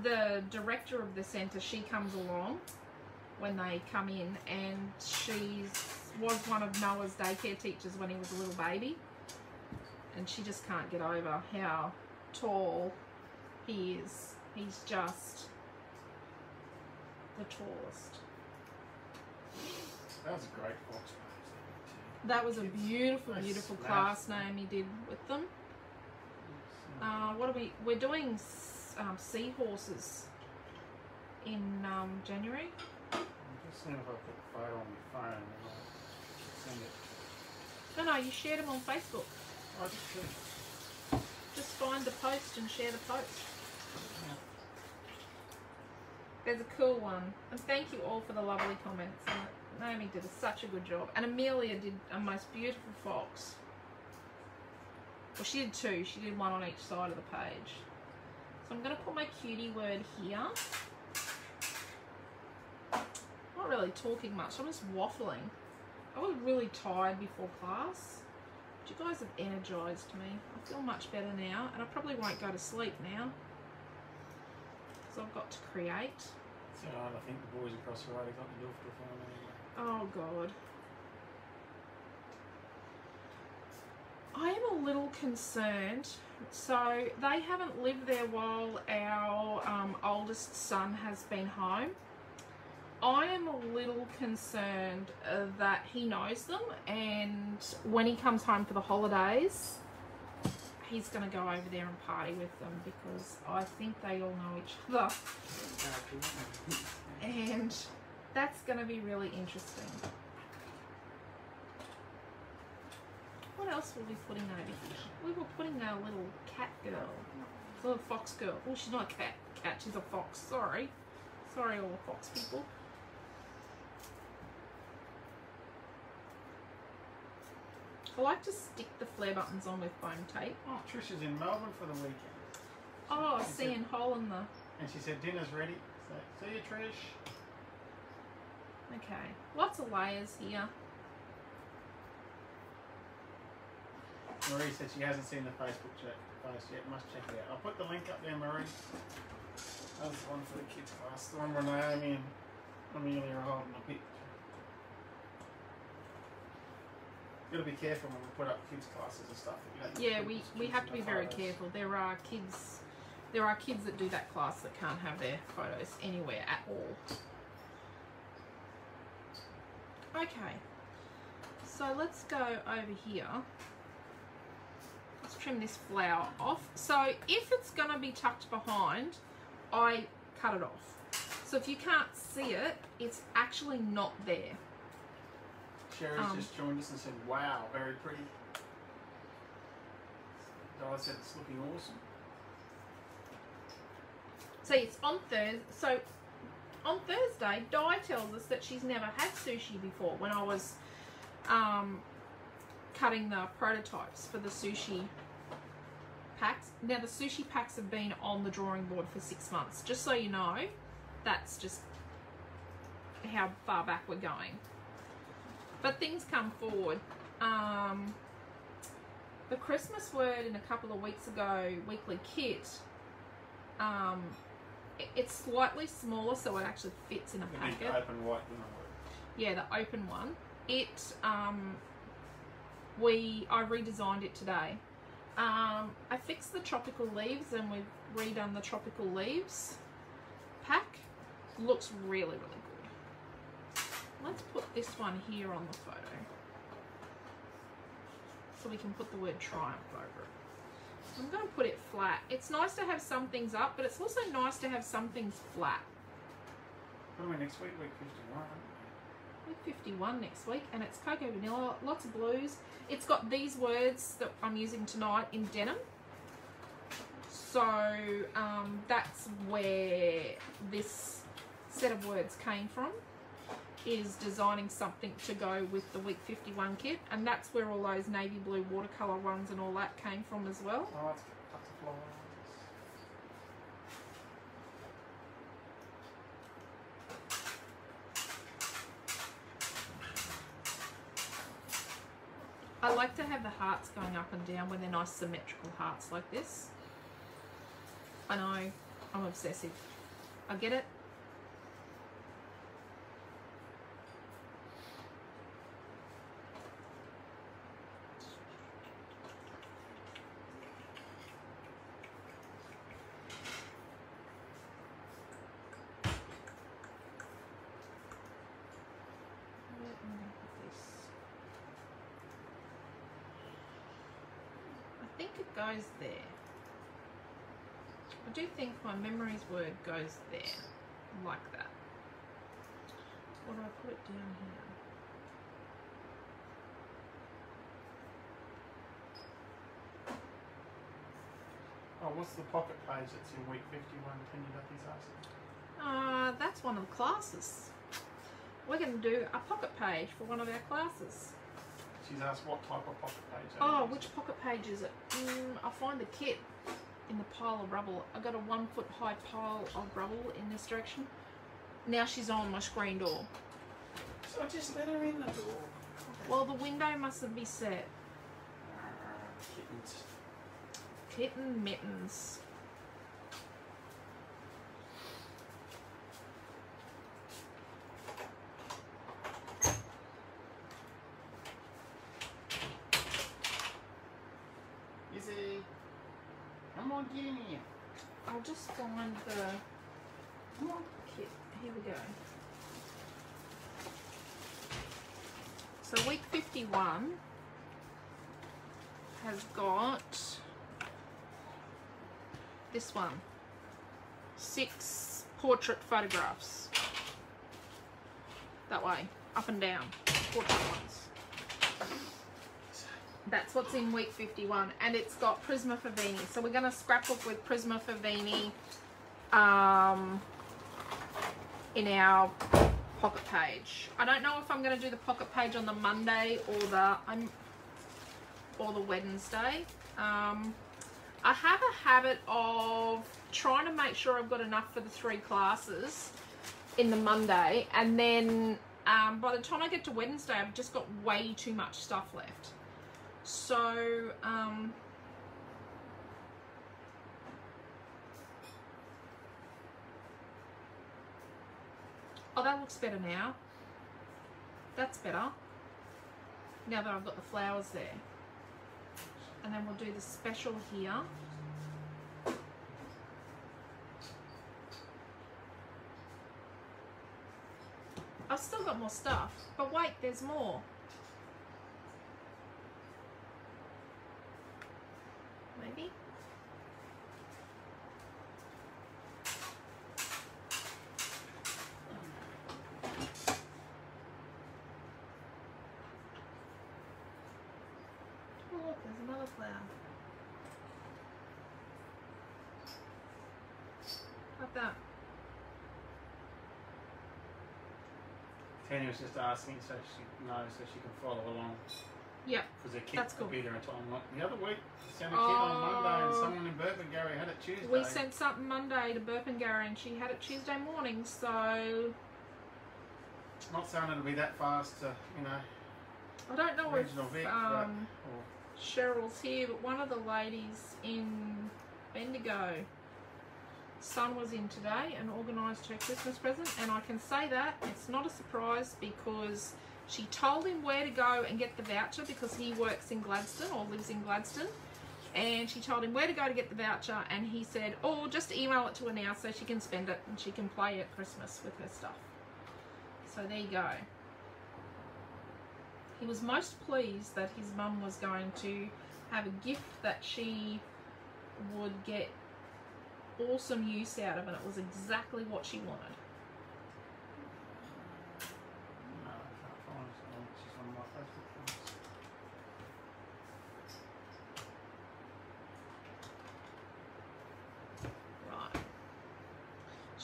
the director of the centre, she comes along when they come in, and she was one of Noah's daycare teachers when he was a little baby, and she just can't get over how tall he is. He's just the tallest. That was a great box. That was a beautiful, beautiful class Naomi did with them. What are we're doing seahorses in January. I'm just seeing if I put the photo on my phone and I'll send it. No, you shared them on Facebook. I just did. Just find the post and share the post. Yeah. There's a cool one. And thank you all for the lovely comments. Naomi did such a good job. And Amelia did a most beautiful fox. Well, she did two. She did one on each side of the page. So I'm going to put my cutie word here. Not really talking much. I'm just waffling. I was really tired before class. But you guys have energized me. I feel much better now. And I probably won't go to sleep now. So I've got to create. So I think the boys across the road have got the door for the phone anyway. Oh God. I am a little concerned. So they haven't lived there while our oldest son has been home. I am a little concerned that he knows them, and when he comes home for the holidays, he's going to go over there and party with them, because I think they all know each other. And that's going to be really interesting. What else were we putting over here? We were putting our little cat girl. Little fox girl. Oh, she's not a cat, she's a fox. Sorry. Sorry, all the fox people. I like to stick the flare buttons on with foam tape. Oh, Trish is in Melbourne for the weekend. Oh, seeing hole in the... And she said dinner's ready. So, see you, Trish. Okay, lots of layers here. Marie said she hasn't seen the Facebook post yet. Must check it out. I'll put the link up there, Marie. That was the one for the kids class. The one where Naomi and Amelia are holding a picture. You've got to be careful when we put up kids classes and stuff. Yeah, we have to be very careful. There are kids that do that class that can't have their photos anywhere at all. Okay, so let's go over here. Let's trim this flower off. So if it's going to be tucked behind, I cut it off. So if you can't see it, it's actually not there. Sherry's just joined us and said, wow, very pretty. Di said it's looking awesome. See, it's on Thursday. So on Thursday, Di tells us that she's never had sushi before when I was cutting the prototypes for the sushi packs. Now, the sushi packs have been on the drawing board for 6 months. Just so you know, that's just how far back we're going. But things come forward. The Christmas word in a couple of weeks ago, weekly kit, it's slightly smaller, so it actually fits in a packet. The open white one. Yeah, the open one. It, I redesigned it today. I fixed the tropical leaves, and we've redone the tropical leaves pack. Looks really, really good. Let's put this one here on the photo, so we can put the word triumph over it. I'm going to put it flat. It's nice to have some things up, but it's also nice to have some things flat. What are we next week? Week 51. Week 51 next week, and it's cocoa vanilla, lots of blues. It's got these words that I'm using tonight in denim. So that's where this set of words came from, is designing something to go with the week 51 kit, and that's where all those navy blue watercolour ones and all that came from as well. Oh, that's flowers. I like to have the hearts going up and down when they're nice symmetrical hearts like this. I know, I'm obsessive. I get it. I think it goes there. I do think my memories word goes there, like that. Or do I put it down here? Oh, what's the pocket page that's in week 51? Penny Duffy's asking. That's one of the classes. We're going to do a pocket page for one of our classes. She's asked what type of pocket page. Oh, which pocket page is it? I'll find the kit in the pile of rubble. I got a 1 foot high pile of rubble in this direction. Now she's on my screen door. So just let her in the door. Well, the window mustn't be set. Kittens. Kitten mittens. Izzy, come on, get in here. I'll just find the Come on. kit. Here we go. So week 51 has got this one. 6 portrait photographs. That way, up and down. Portrait ones. That's what's in week 51, and it's got Prisma Favini. So we're going to scrapbook with Prisma Favini in our pocket page. I don't know if I'm going to do the pocket page on the Monday or the Wednesday. I have a habit of trying to make sure I've got enough for the 3 classes in the Monday, and then by the time I get to Wednesday, I've just got way too much stuff left. So, oh, that looks better now. That's better. Now that I've got the flowers there. And then we'll do the special here. I've still got more stuff, but wait, there's more. Maybe. Oh, look, there's another flower. Like that. Tanya was just asking so she knows so she can follow along. Yeah, Because her kid that's could cool. be there in time. Like the other week, sent a kid on Monday and someone in Burpengary had it Tuesday. We sent something Monday to Burpengary and she had it Tuesday morning, so Not saying it'll be that fast to, you know, I don't know if regional Vic, but, or Cheryl's here, but one of the ladies in Bendigo, son was in today and organised her Christmas present, and I can say that it's not a surprise because she told him where to go and get the voucher because he works in Gladstone or lives in Gladstone, and she told him where to go to get the voucher, and he said, oh, just email it to her now so she can spend it and she can play at Christmas with her stuff. So there you go. He was most pleased that his mum was going to have a gift that she would get awesome use out of, and it was exactly what she wanted. no.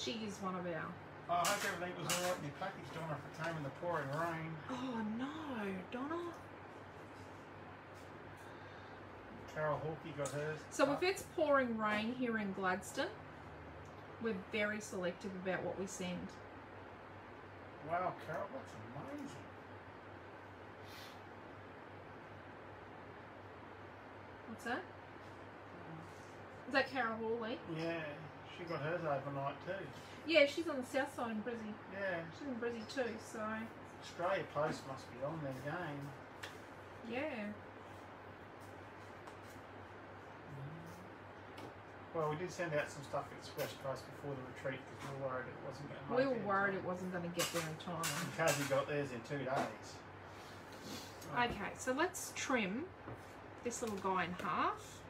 She is one of our... Oh, I hope everything was alright in your package, Donna, if it came in the pouring rain. Oh no, Donna. Carol Hawkey got hers. So if it's pouring rain here in Gladstone, we're very selective about what we send. Wow, Carol, that's amazing. What's that? Is that Carol Hawley? Yeah, she got hers overnight too. Yeah, she's on the south side in Brizzy. Yeah. She's in Brizzy too, so... Australia Post must be on their game. Yeah. Well, we did send out some stuff at West Coast before the retreat because we were worried it wasn't going to make We were it. worried it wasn't going to get there in time. And Casey got theirs in 2 days. Okay, so let's trim this little guy in half.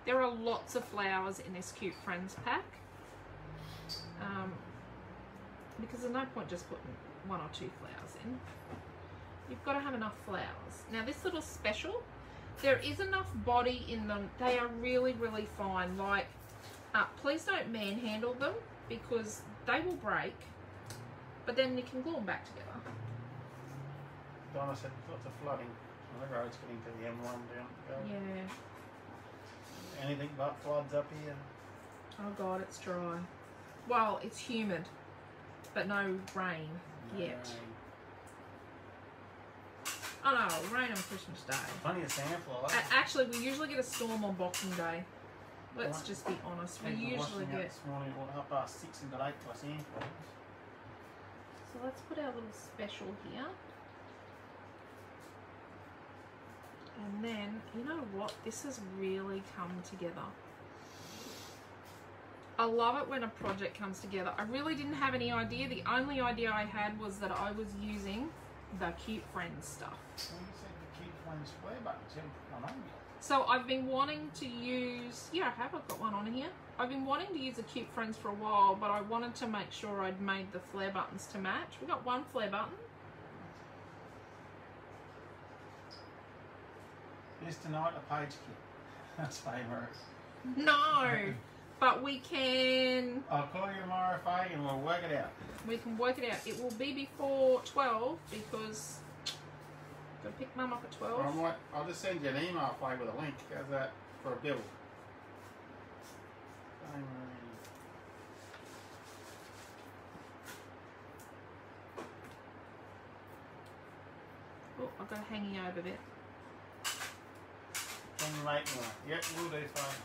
There are lots of flowers in this Cute Friends pack. Because there's no point just putting 1 or 2 flowers in. You've got to have enough flowers. Now this little special, there is enough body in them. They are really, really fine. Like, please don't manhandle them because they will break. But then you can glue them back together. Donna said there's lots of flooding on the roads getting to the M1 down the go. Yeah. Anything but floods up here. Oh God, it's dry. Well, it's humid, but no rain yet. Rain. Oh no, rain on Christmas Day. Plenty of sandflies. Actually, we usually get a storm on Boxing Day. Let's just be honest. We usually get... This morning at 6:30 and got 8 plus sandflies. So let's put our little special here. And then, you know what? This has really come together. I love it when a project comes together. I really didn't have any idea. The only idea I had was that I was using the Cute Friends stuff. Well, you said the Cute Friends flare buttons haven't put one on yet. So I've been wanting to use... Yeah, I have. I've got one on here. I've been wanting to use the Cute Friends for a while, but I wanted to make sure I'd made the flare buttons to match. We've got one flare button. Is tonight a page kit? That's famous. No, but we can... I'll call you tomorrow, Faye, and we'll work it out. We can work it out. It will be before 12 because... Gotta pick Mum up at 12. I'll just send you an email, Faye, with a link. How's that for a bill? Oh, I've got a hanging over bit. Can you make more? Yep, we'll do, Faye.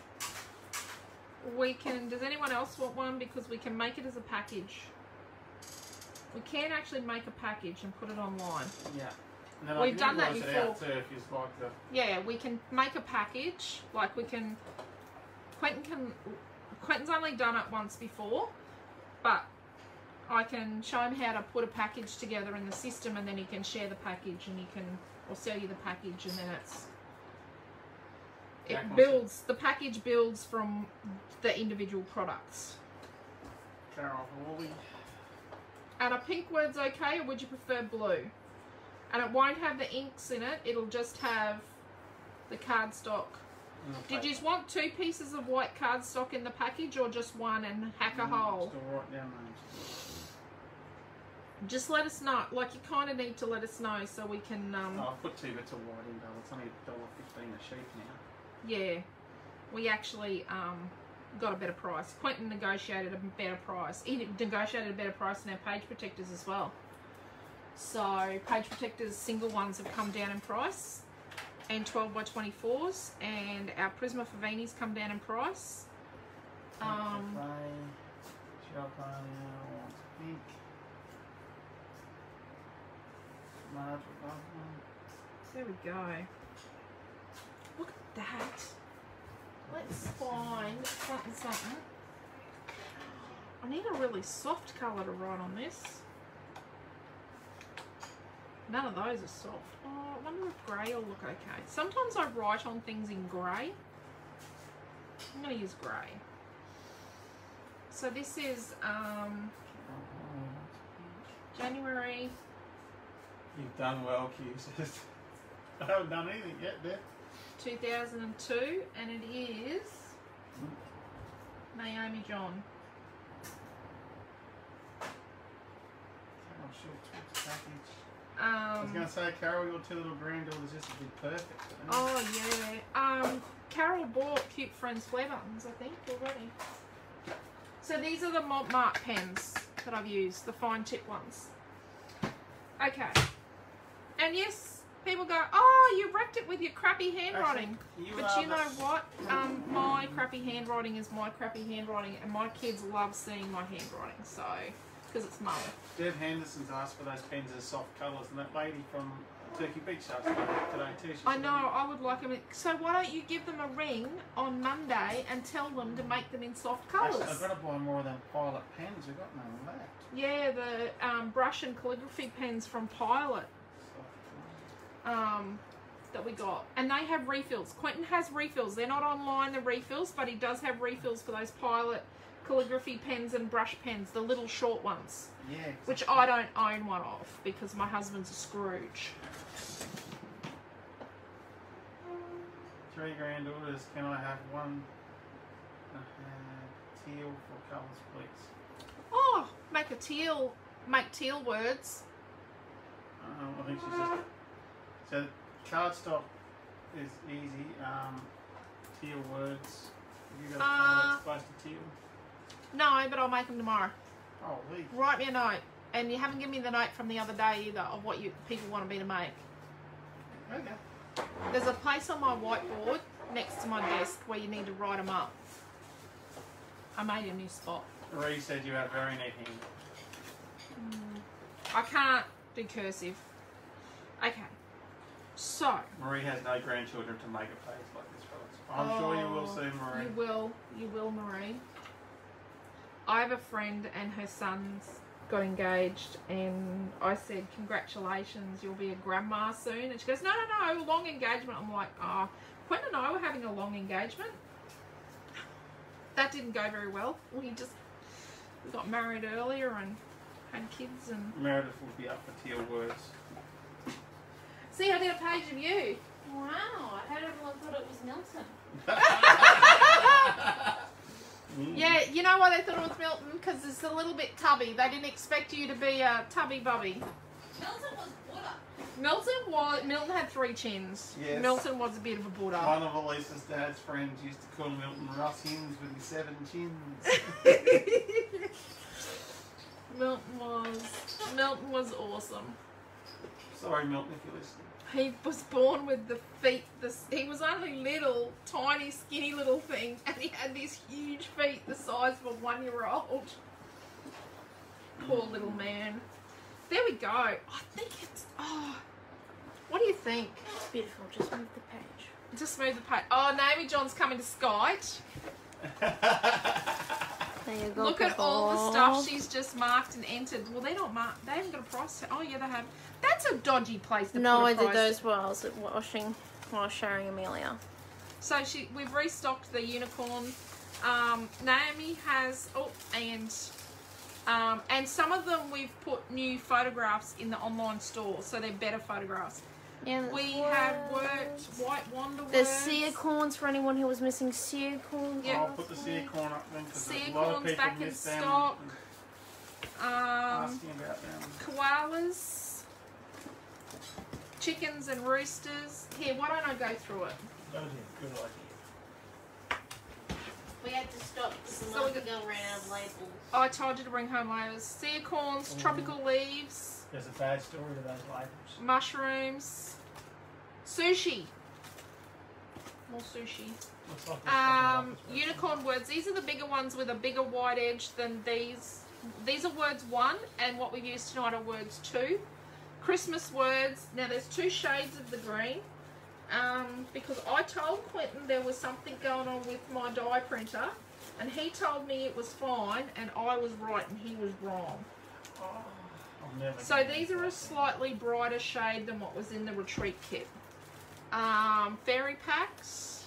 We can... Does anyone else want one? Because we can make it as a package. We can actually make a package and put it online. Yeah. No, We've done that before. Out too, if you'd like to. Yeah, we can make a package. Like we can... Quentin's only done it once before, but I can show him how to put a package together in the system, and then he can share the package, and he can... Or sell you the package, and then it's... It builds... The package builds from the individual products. Carol Hawley. And a pink word's okay, or would you prefer blue? And it won't have the inks in it. It'll just have the cardstock. Did you want 2 pieces of white cardstock in the package, or just one and hack a hole? Still write down names. Just let us know. Like, you kind of need to let us know so we can... I've put 2 bits of white in, though. It's only $1.15 a sheet now. Yeah. We actually got a better price. Quentin negotiated a better price. He negotiated a better price than our page protectors as well. So, page protectors, single ones have come down in price. And 12 by 24s. And our Prisma Favinis come down in price. Pink. There we go. Look at that. Let's find something. I need a really soft colour to write on this. None of those are soft. Oh, I wonder if grey will look okay. Sometimes I write on things in grey. I'm going to use grey. So this is January. You've done well, Q. I haven't done anything yet, Beth. 2002, and it is Naomi John. sure it's a package. I was Um, going to say, Carol, your two little granddaughters just would be perfect. oh yeah. Carol bought Cute Friends flare buttons, I think, already. So these are the Mont Mart pens that I've used, the fine tip ones. Okay. And yes, people go, oh, you wrecked it with your crappy handwriting. Actually, But you know what? My crappy handwriting is my crappy handwriting, and my kids love seeing my handwriting, so, because it's mum. Deb Henderson's asked for those pens as soft colours, and that lady from Turkey Beach asked for them today too. She I said, know, I would like them. So why don't you give them a ring on Monday and tell them to make them in soft colours? Actually, I've got to buy more of them Pilot pens. We've got none of that. Yeah, the brush and calligraphy pens from Pilot that we got. And they have refills. Quentin has refills. They're not online, the refills, but he does have refills for those Pilot calligraphy pens and brush pens, the little short ones. Yeah. Exactly. Which I don't own one of because my husband's a Scrooge. 3 granddaughters. Can I have one? Teal for colours, please. Oh, make teal words. I think she's just. So cardstock is easy. Teal words. Have you got a colour that's close to teal? No, but I'll make them tomorrow. Oh, Lee. Write me a note. And you haven't given me the note from the other day either of what people wanted me to make. Okay. There's a place on my whiteboard next to my desk where you need to write them up. I made a new spot. Marie said you have very neat hand. I can't do cursive. Okay. So. Marie has no grandchildren to make a page like this for us. I'm sure you will soon, Marie. You will, Marie. I have a friend and her son's got engaged, and I said, congratulations, you'll be a grandma soon. And she goes, no, long engagement. I'm like, oh, Quentin and I were having a long engagement. That didn't go very well. We got married earlier and had kids. And Meredith would be up for teal words. see, I did a page of you. Wow, I heard everyone thought it was Milton. Yeah, you know why they thought it was Milton? Because it's a little bit tubby. They didn't expect you to be a tubby bubby. Milton was Buddha. Milton had 3 chins. Yes. Milton was a bit of a Buddha. One of Elisa's dad's friends used to call Milton Russ Hins with his 7 chins. Milton was awesome. Sorry, Milton, if you're listening. He was born with the feet. He was only little, tiny, skinny little thing, and he had these huge feet the size of a 1-year-old. Poor little man. There we go. I think it's. Oh, what do you think? It's beautiful. Just move the page. Just move the page. Oh, Naomi John's coming to Skype. There you go. Look at all the stuff she's just marked and entered. Well, they're not marked. They haven't got a price tag. Oh, yeah, they have. That's a dodgy place to No, put a I did price those while I was washing, while I was showering Amelia. So we've restocked the unicorn. Naomi has, and some of them we've put new photographs in the online store, so they're better photographs. Yeah, We have worked White Wonder There's words. sear corns for anyone who was missing sear corns. Yeah. I'll put the sear corn up then because Sear a lot of corn's people back in miss them. stock. and Asking about them. Koalas, chickens and roosters. Here, why don't I go through it? Good idea. We had to stop because the So month we ago ran out of labels. I told you to bring home labels. Sear corns, tropical leaves, There's a bad story to those labels. mushrooms, sushi. More sushi. Looks like there's something like this. Unicorn words. These are the bigger ones with a bigger wide edge than these. These are words 1, and what we've used tonight are words 2. Christmas words. Now there's 2 shades of the green. Because I told Quentin there was something going on with my die printer, and he told me it was fine, and I was right and he was wrong. Oh, I'll never So get these this are a right. slightly brighter shade than what was in the retreat kit. Fairy packs,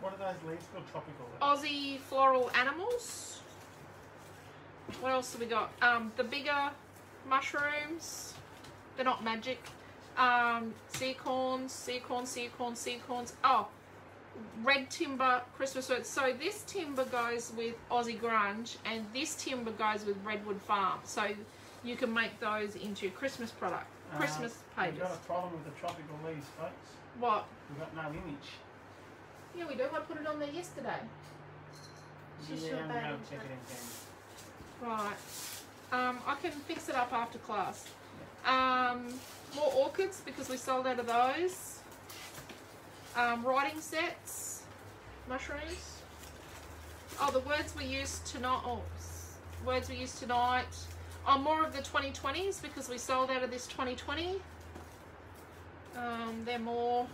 What are those leaves called? Tropical leaves? Aussie floral animals. What else have we got? The bigger mushrooms. They're not magic. Sear corns. Oh, red timber Christmas words. So this timber goes with Aussie grunge, and this timber goes with Redwood Farm. So you can make those into Christmas product, Christmas pages. We've got a problem with the tropical leaves, folks. What? We've got no image. Yeah, we do. I put it on there yesterday. She's Yeah, so I'm bad going in to check it in Candy. Right. I can fix it up after class. More orchids because we sold out of those. Writing sets. Mushrooms. Oh, the words we used tonight. Oh, words we used tonight. Oh, more of the 2020s because we sold out of this 2020. They're more.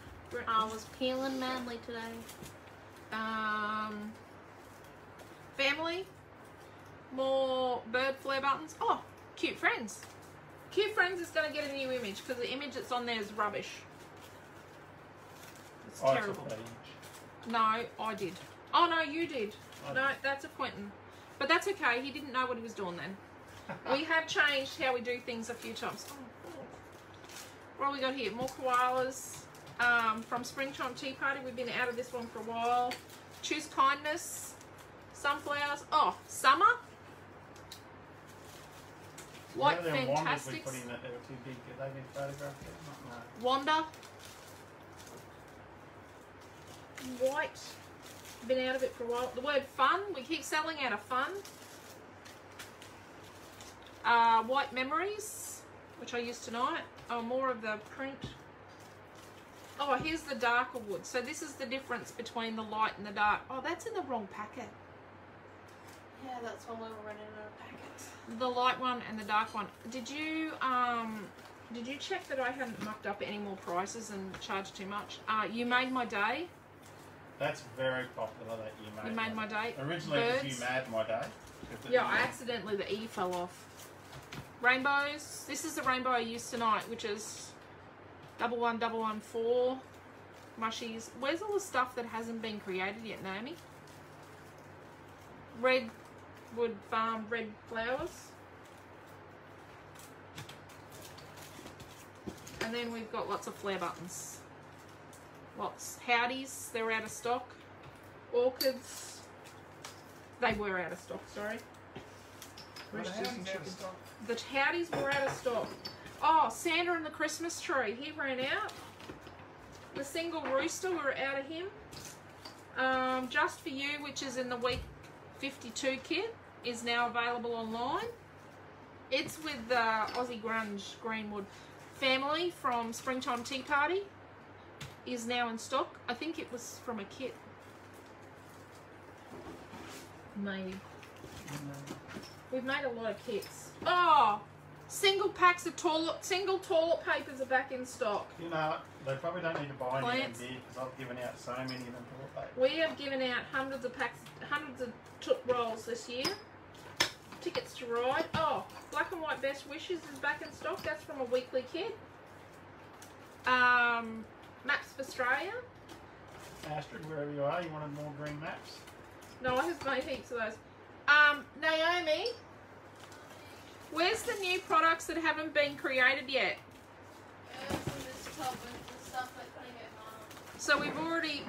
I was peeling manly today. Family. More bird flare buttons. Oh, Cute Friends. Cute Friends is going to get a new image because the image that's on there is rubbish. It's terrible. Took that image. No, I did. Oh, no, you did. No, that's a Quentin. But that's okay. He didn't know what he was doing then. We have changed how we do things a few times. Oh. What have we got here? More koalas from Springtime Tea Party. We've been out of this one for a while. Choose Kindness. Sunflowers. Oh, Summer. White Fantastics. We put in that they were too big. Have they been photographed yet? No. Wanda. White. Been out of it for a while. The word fun. We keep selling out of fun. White Memories, which I used tonight. Oh, more of the print. Oh, here's the darker wood. So this is the difference between the light and the dark. Oh, that's in the wrong packet. Yeah, that's when we were running out of packets. The light one and the dark one. Did you check that I hadn't mucked up any more prices and charged too much? You Made My Day. That's very popular that You Made My Day. Originally it was You Made My Day. Yeah, I accidentally, the E fell off. Rainbows. This is the rainbow I used tonight, which is 11114. Mushies. Where's all the stuff that hasn't been created yet, Naomi? Redwood Farm Red Flowers. And then we've got lots of flare buttons. Lots. Howdies, they're out of stock. Orchids, they were out of stock, sorry. The Howdies were out of stock. Oh, Santa and the Christmas Tree, he ran out. The Single Rooster, we're out of him. Just For You, which is in the week 52 kit, is now available online. It's with the Aussie Grunge Greenwood. Family from Springtime Tea Party is now in stock. I think it was from a kit. Maybe. We've made a lot of kits. Oh! Single packs of single toilet papers are back in stock. You know what? They probably don't need to buy any of Plants. them here because I've given out so many of them toilet paper. We have given out hundreds of packs, hundreds of rolls this year. Tickets to Ride. Oh, Black and White Best Wishes is back in stock. That's from a weekly kit. Maps for Australia. Astrid, wherever you are, you wanted more green maps? No, I have made heaps of those. Naomi, where's the new products that haven't been created yet? It's in this tub with the stuff we're putting it on. So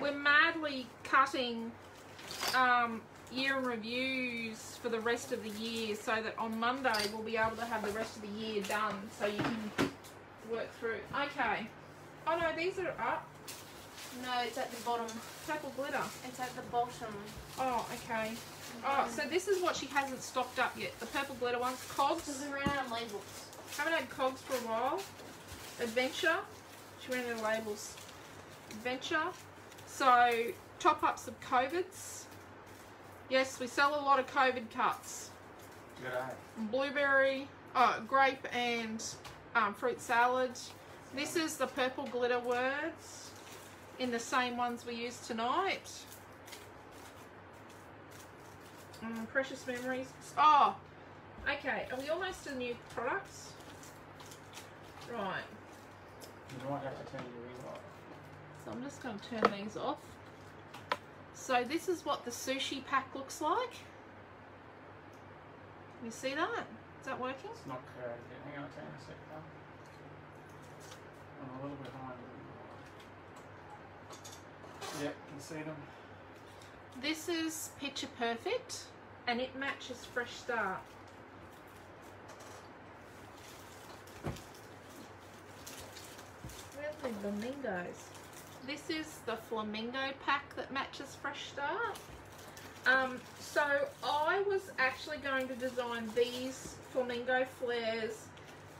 we're madly cutting year in reviews for the rest of the year so that on Monday we'll be able to have the rest of the year done so you can work through. Okay. Oh no, these are up. No, it's at the bottom. Purple glitter. It's at the bottom. Oh, okay. Oh, so this is what she hasn't stocked up yet. The purple glitter ones. Cogs. Because we ran out of labels. Haven't had cogs for a while. Adventure. She ran out of labels. Adventure. So, top-ups of COVIDs. Yes, we sell a lot of COVID cuts. Good eye. Blueberry, grape and fruit salad. This is the purple glitter words in the same ones we used tonight. Precious Memories. Oh, okay. Are we almost to new products? Right. You might have to turn your ring off. So I'm just going to turn these off. So this is what the sushi pack looks like. You see that? Is that working? It's not curved yet. Hang on a second. I'm a little behind. Yep, you can see them. This is Picture Perfect and it matches Fresh Start. flamingos. This is the flamingo pack that matches Fresh Start. So I was actually going to design these flamingo flares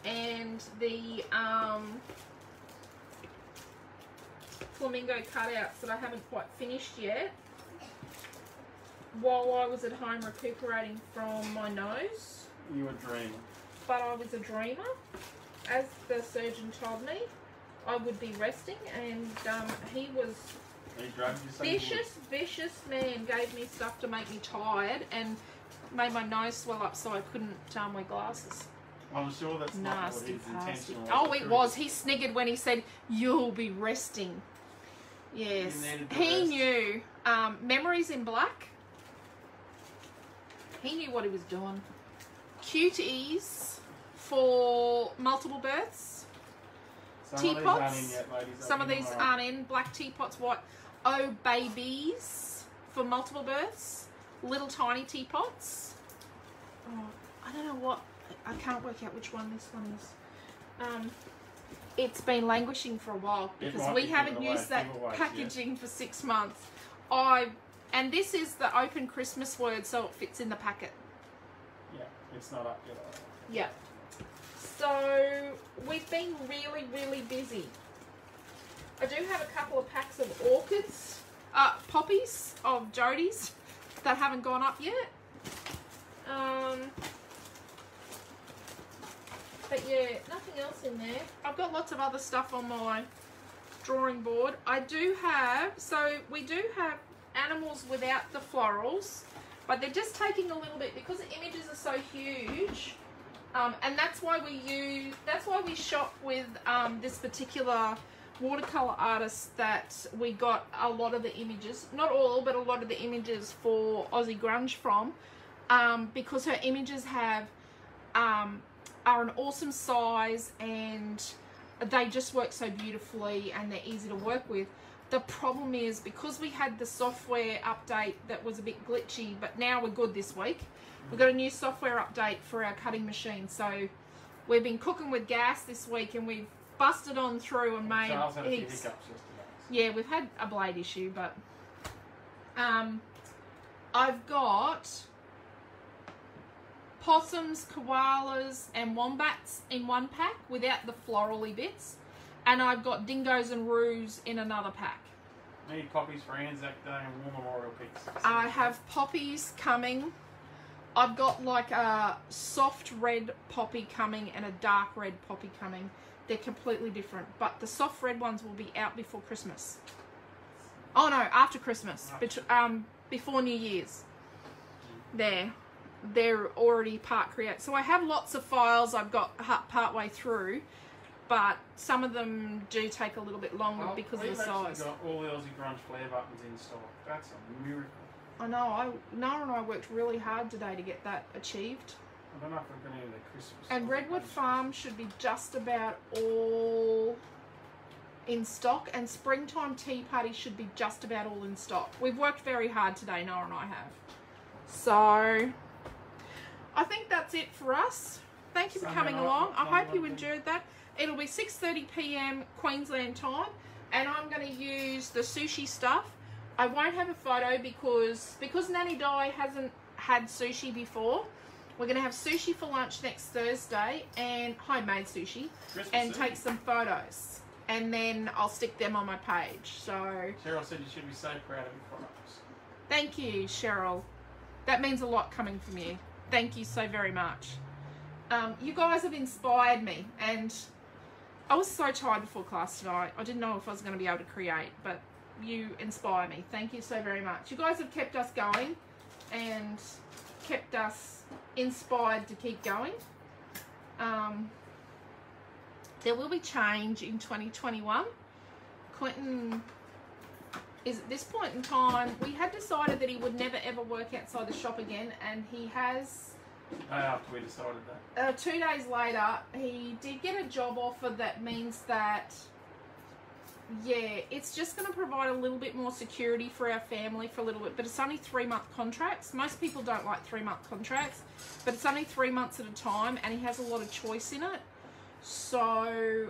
and the flamingo cutouts that I haven't quite finished yet while I was at home recuperating from my nose. You were dreaming. But I was a dreamer. As the surgeon told me, I would be resting, and he was vicious man, gave me stuff to make me tired and made my nose swell up so I couldn't wear glasses. I'm sure that's not what his intention was. Oh, it was. He sniggered when he said, "You'll be resting." Yes. He knew. Memories in Black. He knew what he was doing. Cuties for multiple births. Teapots. Some of these aren't in. Black teapots, white. Oh, babies for multiple births. Little tiny teapots. Oh, I don't know what. I can't work out which one this one is. It's been languishing for a while because we haven't used that packaging for 6 months. And this is the open Christmas word, so it fits in the packet. Yeah, it's not up yet. Yeah. So we've been really, really busy. I do have a couple of packs of orchids, poppies of Jodie's that haven't gone up yet. But yeah, nothing else in there. I've got lots of other stuff on my drawing board. We do have animals without the florals, but they're just taking a little bit because the images are so huge. And that's why we shop with this particular watercolor artist that we got a lot of the images, not all, but a lot of the images for Aussie Grunge from, because her images are an awesome size and they just work so beautifully and they're easy to work with. The problem is because we had the software update that was a bit glitchy, but now we're good this week. We've got a new software update for our cutting machine, so we've been cooking with gas this week and we've busted on through and made Charles had a few heaps. hiccups yesterday. Yeah, we've had a blade issue, but I've got possums, koalas and wombats in one pack without the florally bits, and I've got dingoes and roos in another pack. Need poppies for Anzac Day and War Memorial picks. I have poppies coming. I've got like a soft red poppy coming and a dark red poppy coming. They're completely different, but the soft red ones will be out before Christmas. Oh no, after Christmas, before New Year's. They're already part created. So I have lots of files I've got part way through, but some of them do take a little bit longer because of the size. We've got all the Aussie Grunge flare buttons in stock. That's a miracle. I know. Nara and I worked really hard today to get that achieved. I don't know if we're going to do the Christmas. And Redwood Farm should be just about all in stock, and Springtime Tea Party should be just about all in stock. We've worked very hard today, Nara and I have. So I think that's it for us. Thank you for coming along. I hope you enjoyed that. It'll be 6:30 p.m. Queensland time, and I'm going to use the sushi stuff. I won't have a photo because Nanny Di hasn't had sushi before. We're going to have sushi for lunch next Thursday, and homemade sushi, and take some photos, and then I'll stick them on my page. So Cheryl said you should be so proud of your products. Thank you, Cheryl. That means a lot coming from you. Thank you so very much. You guys have inspired me, and I was so tired before class tonight. I didn't know if I was going to be able to create, but you inspire me. Thank you so very much. You guys have kept us going and kept us inspired to keep going. There will be change in 2021. Quentin is at this point in time, we had decided that he would never ever work outside the shop again, and he has. After we decided that. 2 days later, he did get a job offer that means that, yeah, it's just going to provide a little bit more security for our family for a little bit, but it's only 3-month contracts. Most people don't like 3-month contracts, but it's only 3 months at a time, and he has a lot of choice in it. So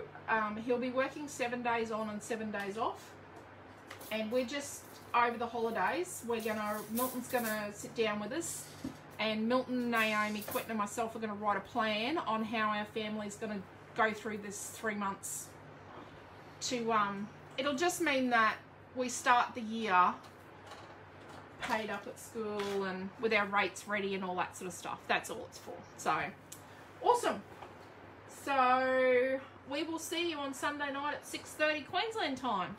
he'll be working 7 days on and 7 days off. And we're just, over the holidays, Milton's gonna sit down with us, and Milton, Naomi, Quentin and myself are gonna write a plan on how our family's gonna go through this 3 months. It'll just mean that we start the year paid up at school and with our rates ready and all that sort of stuff. That's all it's for. So, awesome. So, we will see you on Sunday night at 6:30 Queensland time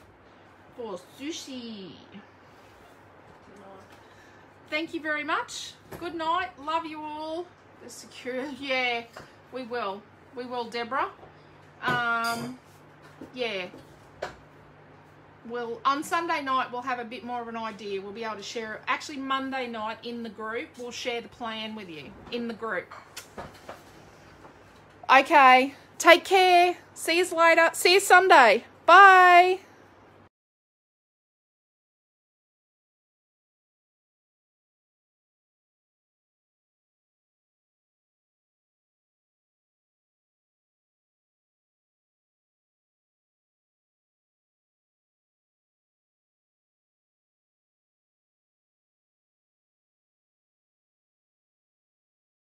for sushi. Thank you very much. Good night. Love you all. The security. Yeah, we will. We will, Deborah. Yeah. On Sunday night, we'll have a bit more of an idea. We'll be able to share it. Actually, Monday night in the group, we'll share the plan with you in the group. Okay. Take care. See you later. See you Sunday. Bye.